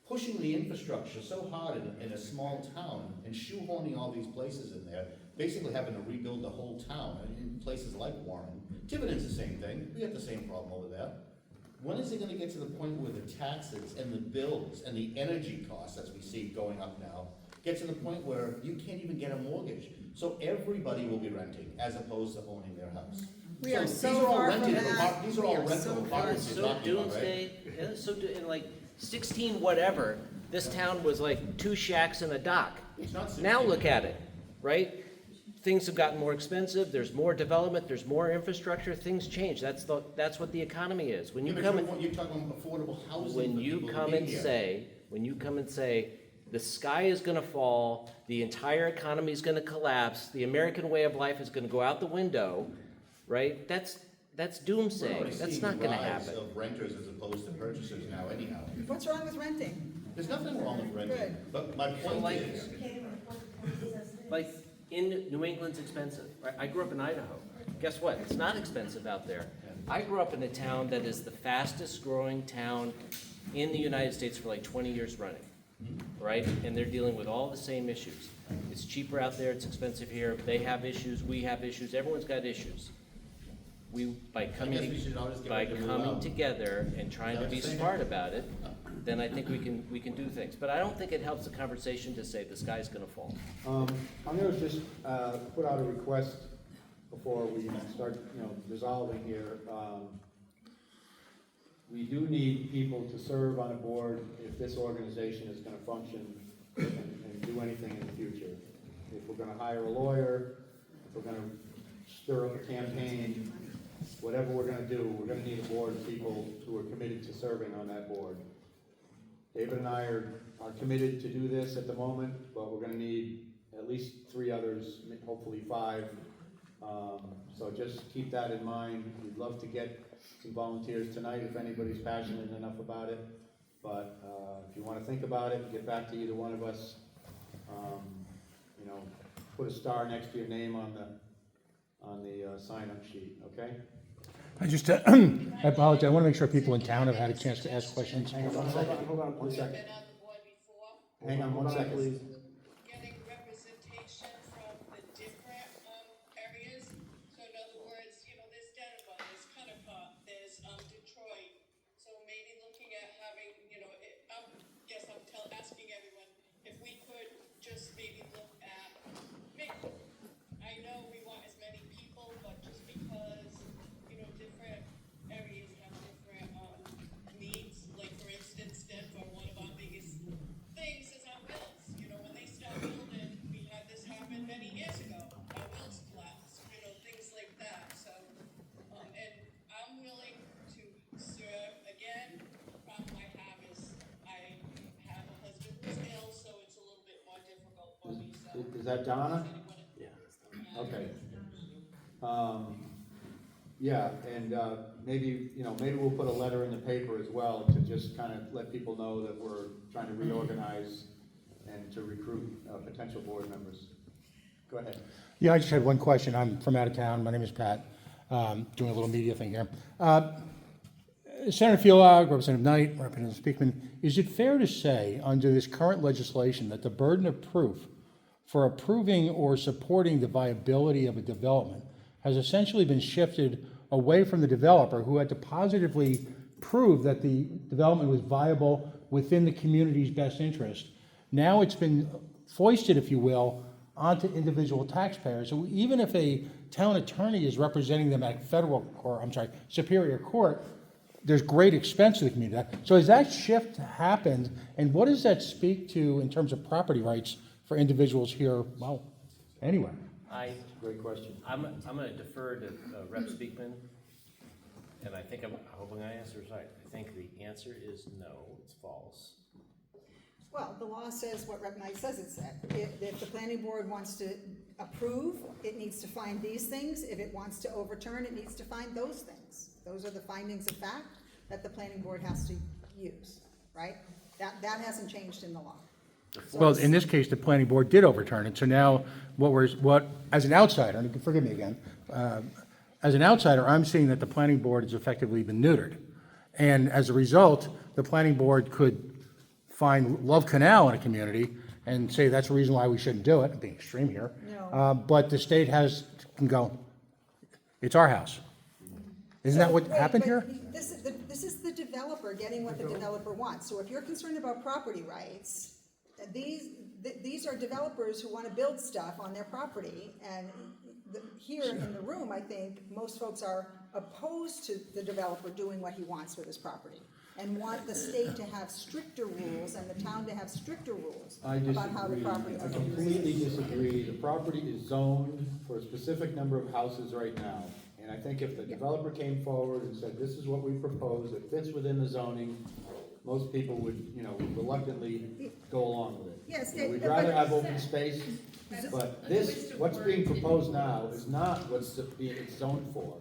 pushing the infrastructure so hard in a small town and shoehorning all these places in there, basically having to rebuild the whole town in places like Warren. Tiverton's the same thing. We got the same problem over there. When is it gonna get to the point where the taxes and the bills and the energy costs, as we see going up now, get to the point where you can't even get a mortgage? So everybody will be renting as opposed to owning their house. We are these so are all far from rented that. apart- These are all We are rental so apartments It's you're so talking about, right? doomsday, yeah, so, in like 16 whatever, this town was like 2 shacks and a dock. It's not 16. Now look at it, right? Things have gotten more expensive, there's more development, there's more infrastructure, things change, that's what the economy is. When you Yeah, come but in, you're talking affordable housing when for you people to come be and here. say, the sky is gonna fall, the entire economy is gonna collapse, the American way of life is gonna go out the window, right? That's We're doomsaying, already that's seeing not gonna rise happen. of renters as opposed to purchasers now anyhow. What's wrong with renting? There's nothing wrong with renting, Good. but my point like- is, Like, in New England's expensive, right? I grew up in Idaho. Guess what? It's not expensive out there. I grew up in a town that is the fastest growing town in the United States for like 20 years running, right? And they're dealing with all the same issues. It's cheaper out there, it's expensive here, they have issues, we have issues, everyone's got issues. By I guess we should all just get ready to move coming out. together and trying to Is that be what you're saying? smart about it, then I think we can do things. But I don't think it helps the conversation to say the sky's gonna fall. I'm gonna just, put out a request before we start, resolving here. We do need people to serve on a board if this organization is gonna function and do anything in the future. If we're gonna hire a lawyer, if we're gonna stir up a campaign, whatever we're gonna do, we're gonna need a board of people who are committed to serving on that board. David and I are committed to do this at the moment, but we're gonna need at least 3 others, hopefully 5. So just keep that in mind. We'd love to get some volunteers tonight if anybody's passionate enough about it. But if you wanna think about it, get back to either one of us. Put a star next to your name on the sign-up sheet, okay? I just, I apologize, I want to make sure people in town have had a chance to ask questions. Hang on one second, hold on one second. Hang on one second, please. Getting representation from the different areas. So in other words, there's Denver, there's Kennecott, there's Detroit. So maybe looking at having, I'm asking everyone if we could just maybe look at, I know we want as many people, but just because, different areas have different needs. Like for instance, Denver, one of our biggest things is our wills. When they start building, we had this happen many years ago. Our wills collapsed, things like that. So, and I'm willing to serve again. Problem I have is I have a husband who's ill, so it's a little bit more difficult for me. So, Is that Donna? Yeah. Okay. Yeah, and maybe we'll put a letter in the paper as well to just kind of let people know that we're trying to reorganize and to recruit potential board members. Go ahead. Yeah, I just had one question. I'm from out of town. My name is Pat, doing a little media thing here. Senator Fiala, Representative Knight, Representative Speakman, is it fair to say, under this current legislation, that the burden of proof for approving or supporting the viability of a development has essentially been shifted away from the developer, who had to positively prove that the development was viable within the community's best interest? Now it's been foisted, if you will, onto individual taxpayers. So even if a town attorney is representing them at Superior Court, there's great expense to the community. So has that shift happened, and what does that speak to in terms of property rights for individuals here, well, anywhere? Great question. I'm gonna defer to Rep. Speakman, and I think I'm hoping I answer it right. I think the answer is no, it's false. Well, the law says what Rep. Knight says it said. If the planning board wants to approve, it needs to find these things. If it wants to overturn, it needs to find those things. Those are the findings of fact that the planning board has to use, right? That hasn't changed in the law. So Well, in this case, the planning board did overturn it, so now as an outsider, and forgive me again, as an outsider, I'm seeing that the planning board has effectively been neutered. And as a result, the planning board could find Love Canal in a community and say that's the reason why we shouldn't do it, I'm being extreme here. No. But the state can go, it's our house. Isn't that what happened here? This is the developer getting what the developer wants. So if you're concerned about property rights, these are developers who want to build stuff on their property, and here in the room, I think most folks are opposed to the developer doing what he wants with his property, and want the state to have stricter rules and the town to have stricter rules about how the property is I used. completely disagree. The property is zoned for a specific number of houses right now. And I think if the developer came forward and said, this is what we propose, it fits within the zoning, most people would, reluctantly go along with it. Yes, We'd rather have open space, but this, what's being proposed now is not what's being zoned for.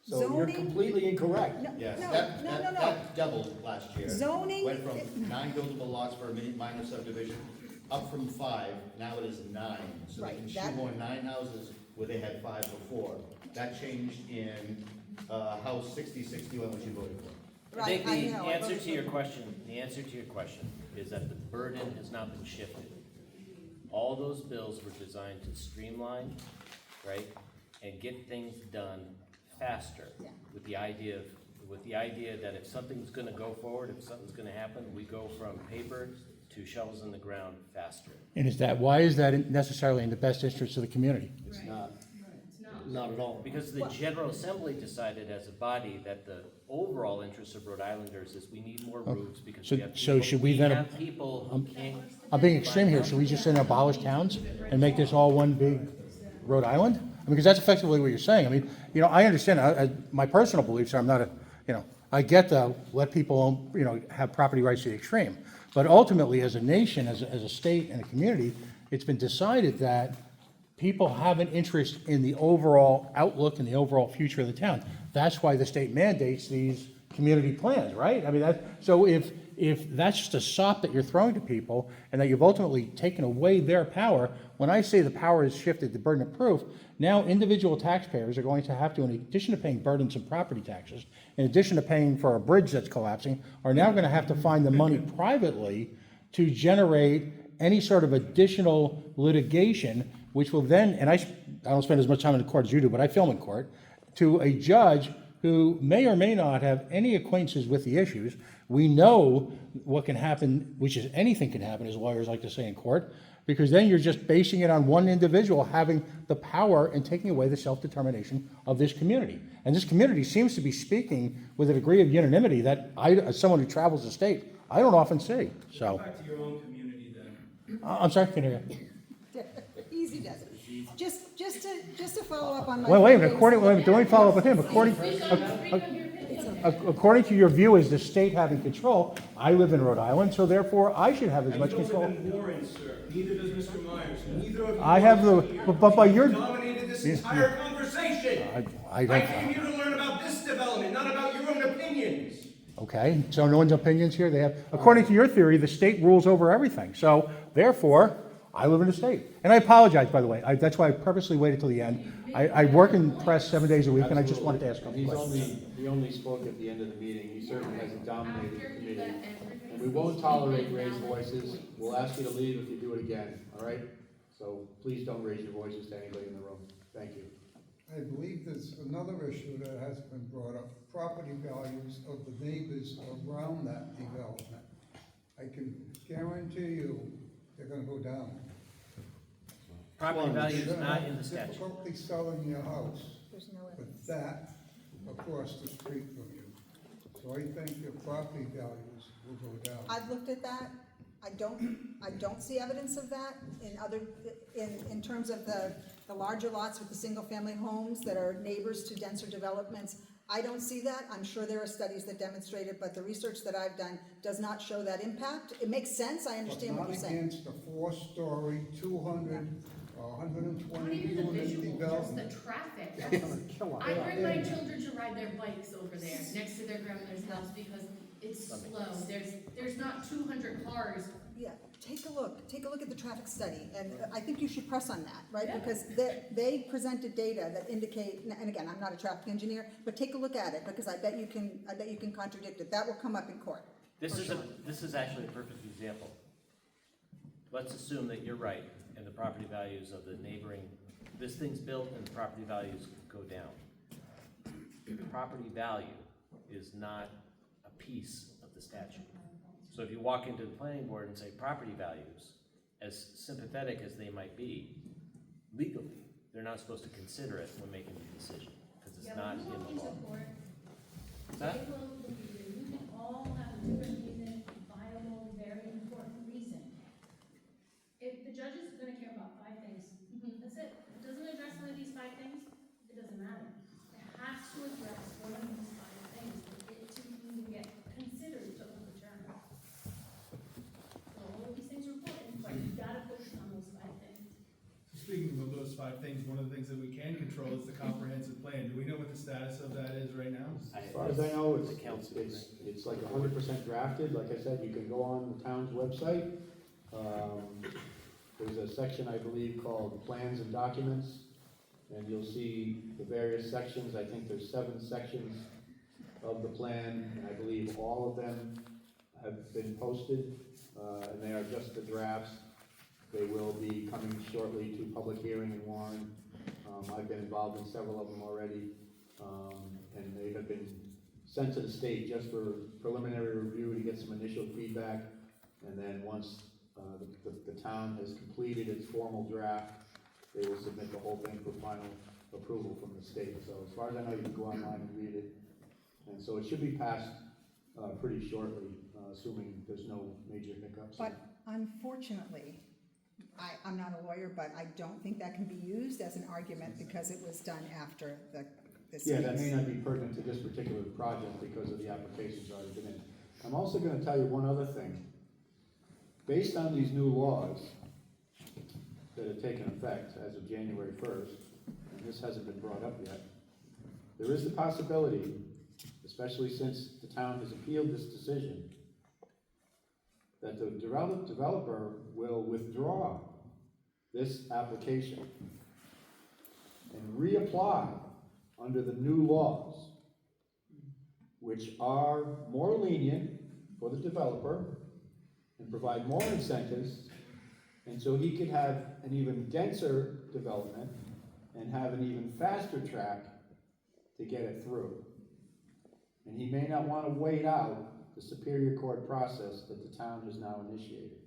So you're Zoning- completely incorrect. Yes, No, that no. that doubled last year. Zoning- Went from 9 buildable lots for a minor subdivision, up from 5, now it is 9. So they Right, can that- shoehorn 9 houses where they had 5 before. That changed in House 6061, which you voted for. I think Right, I the know, answer to your question is that the burden has not been shifted. All those bills were designed to streamline, right, and get things done faster. Yeah. With the idea that if something's gonna go forward, if something's gonna happen, we go from paper to shovels in the ground faster. And why is that necessarily in the best interest of the community? It's not. Not at all. Because the General Assembly decided as a body that the overall interest of Rhode Islanders is we need more roofs because So- we have so people, should we then- have people who can't. I'm being extreme here. Should we just then abolish towns and make this all one big Rhode Island? I mean, because that's effectively what you're saying. I mean, I understand, my personal beliefs are I'm not I get the let people, have property rights to the extreme. But ultimately, as a nation, as a state and a community, it's been decided that people have an interest in the overall outlook and the overall future of the town. That's why the state mandates these community plans, right? I mean, so if that's just a sop that you're throwing to people and that you've ultimately taken away their power, when I say the power is shifted to burden of proof, now individual taxpayers are going to have to, in addition to paying burdensome property taxes, in addition to paying for a bridge that's collapsing, are now going to have to find the money privately to generate any sort of additional litigation, which will then, and I don't spend as much time in the court as you do, but I film in court, to a judge who may or may not have any acquaintances with the issues. We know what can happen, which is anything can happen, as lawyers like to say in court, because then you're just basing it on one individual having the power and taking away the self-determination of this community. And this community seems to be speaking with a degree of unanimity that I, as someone who travels the state, I don't often see, so. Go back to your own community then. I'm sorry, can you? Easy does it. Just to follow up on my. Wait a minute, don't we follow up with him? According to your view as the state having control, I live in Rhode Island, so therefore I should have as much control. You don't live in Warren, sir. Neither does Mr. Myers. Neither of you. I have the, but by your. You dominated this entire conversation. I came here to learn about this development, not about your own opinions. Okay, so no one's opinions here, they have, according to your theory, the state rules over everything, so therefore, I live in the state. And I apologize, by the way, that's why I purposely waited till the end. I work in press 7 days a week, and I just wanted to ask a couple questions. He only spoke at the end of the meeting, he certainly hasn't dominated the committee. And we won't tolerate raised voices, we'll ask you to leave if you do it again, all right? So please don't raise your voices to anybody in the room, thank you. I believe there's another issue that has been brought up, property values of the neighbors around that development. I can guarantee you, they're gonna go down. Property value is not in the statute. Difficulty selling your house There's no with evidence. that across the street from you. So I think your property values will go down. I've looked at that. I don't see evidence of that in terms of the larger lots with the single-family homes that are neighbors to denser developments. I don't see that. I'm sure there are studies that demonstrate it, but the research that I've done does not show that impact. It makes sense. I understand what you're saying. Not against a 4-story, 200, 120 Even the unit visual, just development. the traffic. It's gonna kill I bring my it. children to ride their bikes over there, next to their grandmother's house, because it's slow. There's not 200 cars. Yeah, take a look at the traffic study, and I think you should press on that, right? Yeah. Because they presented data that indicate, and again, I'm not a traffic engineer, but take a look at it, because I bet you can contradict it. That will come up in court. This is actually a perfect example. Let's assume that you're right, and the property values of the neighboring, this thing's built and the property values go down. Property value is not a piece of the statute. So if you walk into the planning board and say property values, as sympathetic as they might be, legally, they're not supposed to consider it when making the decision, because it's not in the law. That? They will look at you, you can all have a different reason, viable, very important reason. If the judge is gonna care about 5 things, that's it. If it doesn't address one of these 5 things, it doesn't matter. It has to address one of these 5 things for it to even get considered to overturn. So all of these things are important, but you gotta focus on those 5 things. Speaking of those 5 things, one of the things that we can control is the comprehensive plan. Do we know what the status of that is right now? As far as I know, it's like 100% drafted. Like I said, you can go on the town's website. There's a section, I believe, called Plans and Documents, and you'll see the various sections. I think there's 7 sections of the plan, and I believe all of them have been posted, and they are just the drafts. They will be coming shortly to public hearing in Warren. I've been involved in several of them already, and they have been sent to the state just for preliminary review to get some initial feedback, and then once the town has completed its formal draft, they will submit the whole thing for final approval from the state. So as far as I know, you can go online and read it, and so it should be passed pretty shortly, assuming there's no major hiccups. But unfortunately, I'm not a lawyer, but I don't think that can be used as an argument because it was done after this. Yeah, that may not be pertinent to this particular project because of the applications already been in. I'm also gonna tell you one other thing. Based on these new laws that have taken effect as of January 1st, and this hasn't been brought up yet, there is the possibility, especially since the town has appealed this decision, that the developer will withdraw this application and reapply under the new laws, which are more lenient for the developer and provide more incentives, and so he could have an even denser development and have an even faster track to get it through. And he may not want to wait out the Superior Court process that the town has now initiated.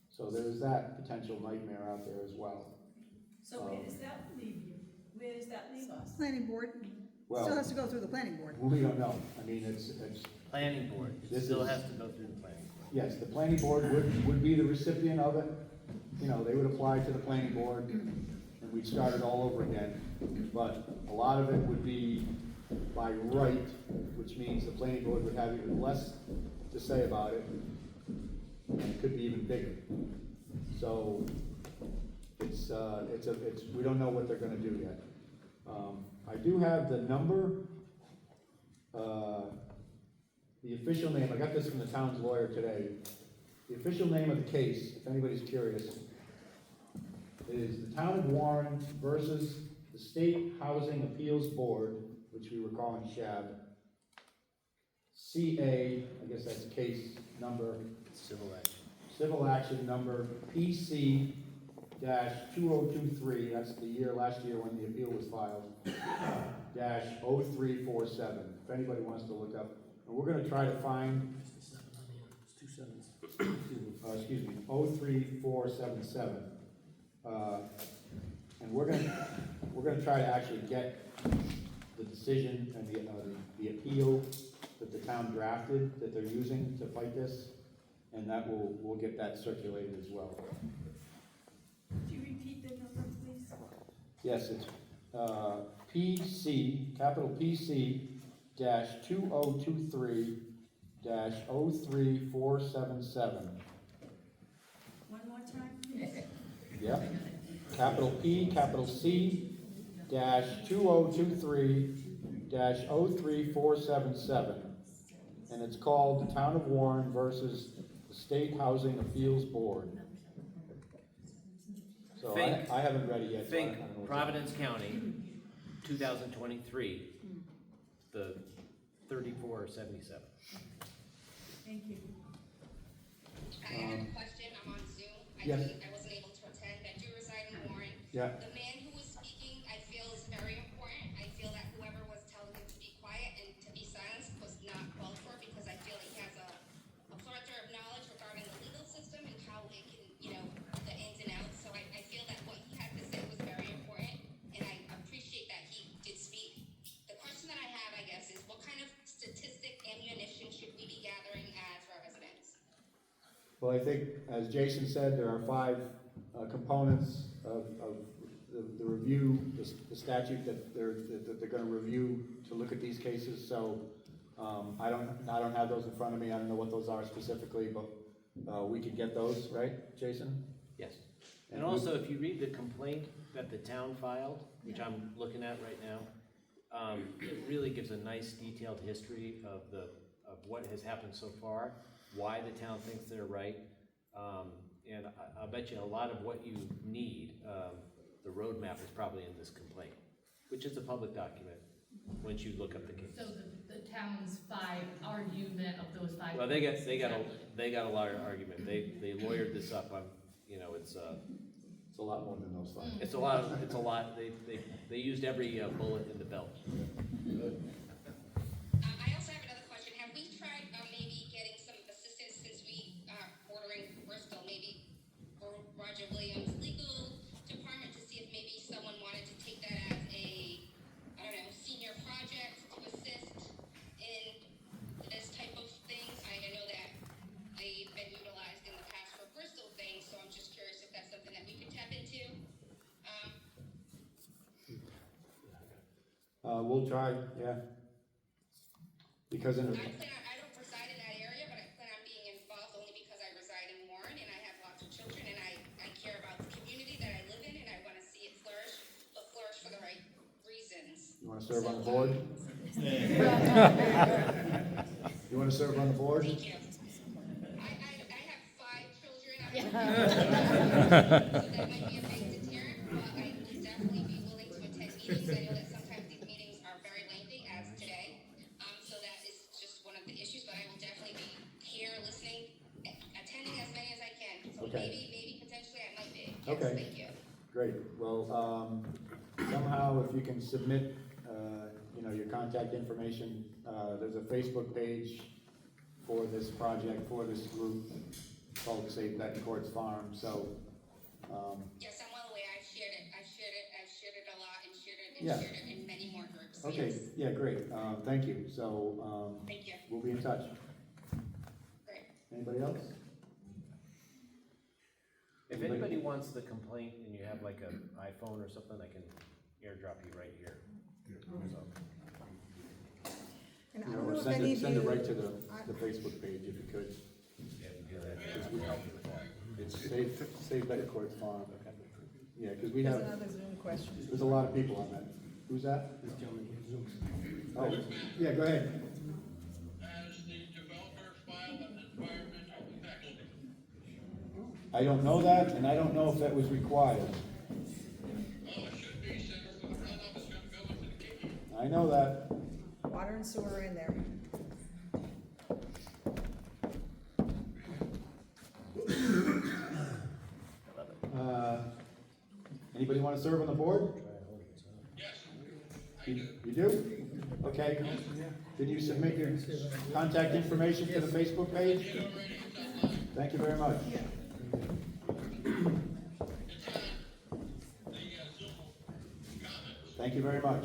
So there's that potential nightmare out there as well. So where does that leave you? Where does that leave us? Planning board, Well, still has to go through the planning board. we don't know. I mean, it's Planning board, it This still is- has to go through the planning board. yes, the planning board would be the recipient of it. You know, they would apply to the planning board, and we'd start it all over again. But a lot of it would be by right, which means the planning board would have even less to say about it, and it could be even bigger. So we don't know what they're gonna do yet. I do have the number, the official name, I got this from the town's lawyer today. The official name of the case, if anybody's curious, is the Town of Warren versus the State Housing Appeals Board, which we were calling SHAB. CA, I guess that's case number. Civil action number PC-2023, that's the year, last year when the appeal was filed, -0347, if anybody wants to look up. And we're gonna try to find, excuse me, 03477. And we're gonna try to actually get the decision and the appeal that the town drafted that they're using to fight this, and that we'll get that circulated as well. Could you repeat the number, please? Yes, it's PC, capital PC-2023-03477. One more time, please. Yep. Capital P, capital C, -2023-03477. And it's called the Town of Warren versus the State Housing Appeals Board. So I haven't read it yet. So I Think don't know what's Providence County, 2023, the 3477. Thank you. I have a question. I'm on Zoom. Yes. I wasn't able to attend. I do reside in Warren. Yeah. The man who was speaking, I feel, is very important. I feel that whoever was telling him to be quiet and to be silenced was not called for Well, I think, as Jason said, there are 5 components of the review, the statute that they're gonna review to look at these cases, so, I don't have those in front of me, I don't know what those are specifically, but, we can get those, right, Jason? Yes. And also, if you read the complaint that the town filed, which I'm looking at right now, it really gives a nice detailed history of what has happened so far, why the town thinks they're right, and I'll bet you a lot of what you need, the roadmap is probably in this complaint, which is a public document, once you look up the case. So the town's 5 argument of those 5. Well, they got a lot of argument, they lawyered this up, it's a lot more than those 5. It's a lot, they used every bullet in the belt. I also have another question. Have we tried maybe getting some assistance since we are bordering Bristol, maybe for Roger Williams' legal department to see if maybe someone wanted to take that as a, I don't know, senior project to assist in this type of things? I know that they've been utilized in the past for Bristol things, so I'm just curious if that's something that we could tap into. We'll try, yeah. Because in I don't reside in that area, but I plan on being involved only because I reside in Warren and I have lots of children and I care about the community that I live in and I want to see it flourish, but flourish for the right reasons. You wanna serve on the board? You wanna serve on the board? Thank you. I have 5 children. So that might be a big deterrent, but I would definitely be willing to attend meetings. I know that sometimes these meetings are very lengthy, as today. So that is just one of the issues, but I will definitely be here listening, attending as many as I can. So Okay. maybe potentially I might be. Yes, Okay. thank you. Great, well, somehow if you can submit, your contact information, there's a Facebook page for this project, for this group, called Save Bettencourt's Farm, so, Yes, I'm well aware. I've shared it a lot and shared Yeah. it in many more groups. okay, Yes. yeah, great, thank you, so, Thank you. we'll be in touch. Great. Anybody else? If anybody wants the complaint and you have like an iPhone or something, I can airdrop you right here. And I You don't know, know if send any it, of send it you- right to the Facebook page if you could. Yeah, we do that. Because we help you with that. It's Save Bettencourt's Farm. Yeah, because we There's have, another Zoom question. there's a lot of people on that. Who's that? This gentleman from Zoom. Oh, yeah, go ahead. Has the developer filed an environmental impact statement? I don't know that, and I don't know if that was required. Well, it should be, since the runoff is gonna go into the kitchen. I know that. Water and sewer are in there. Anybody want to serve on the board? Yes, You do? Okay. Can you submit your contact information to the Facebook page? Thank you very much. Thank you very much.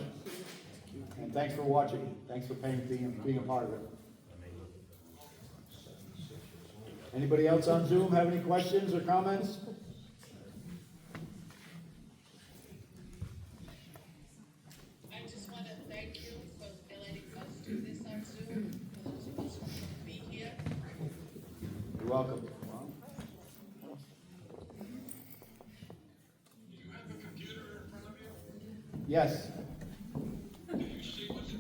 And thanks for watching. Thanks for being a part of it. Anybody else on Zoom have any questions or comments? I just want to thank you for letting us do this on Zoom, for those of us who couldn't be here. You're welcome. do you have a computer in front of you? Yes. Can you see what's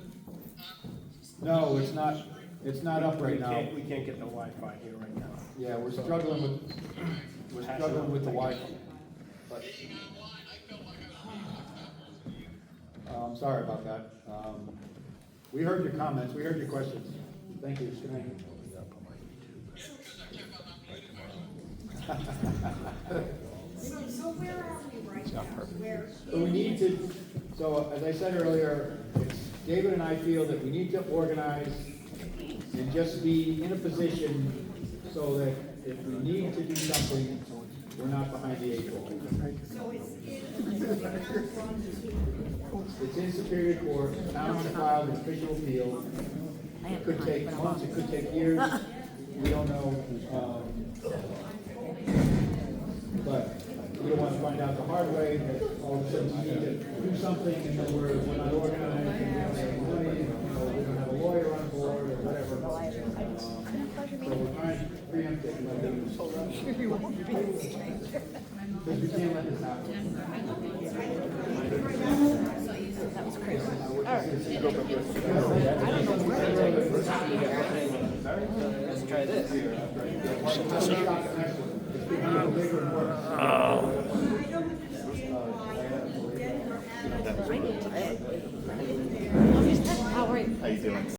No, it's not up right now. We can't get the Wi-Fi here right now. Yeah, we're struggling with the Wi-Fi. But, being online? I felt like I was being left out. I'm sorry about that. We heard your comments, we heard your questions. Thank you. Good night. So where are we right now? Where? So we need to, so as I said earlier, David and I feel that we need to organize and just be in a position so that if we need to do something, we're not behind the 8 ball. So It's in Superior Court, the town has filed an official appeal. It could take months, it could take years. we don't know, but we don't wanna find out the hard way, that all of a sudden we need to do something, and then we're not organized, and we don't have money, and, you know, we don't have a lawyer on board, or whatever. So we're trying to preempt it, but because we can't let this happen. That was crazy. Let's try this. I don't understand why. How are you? How you doing?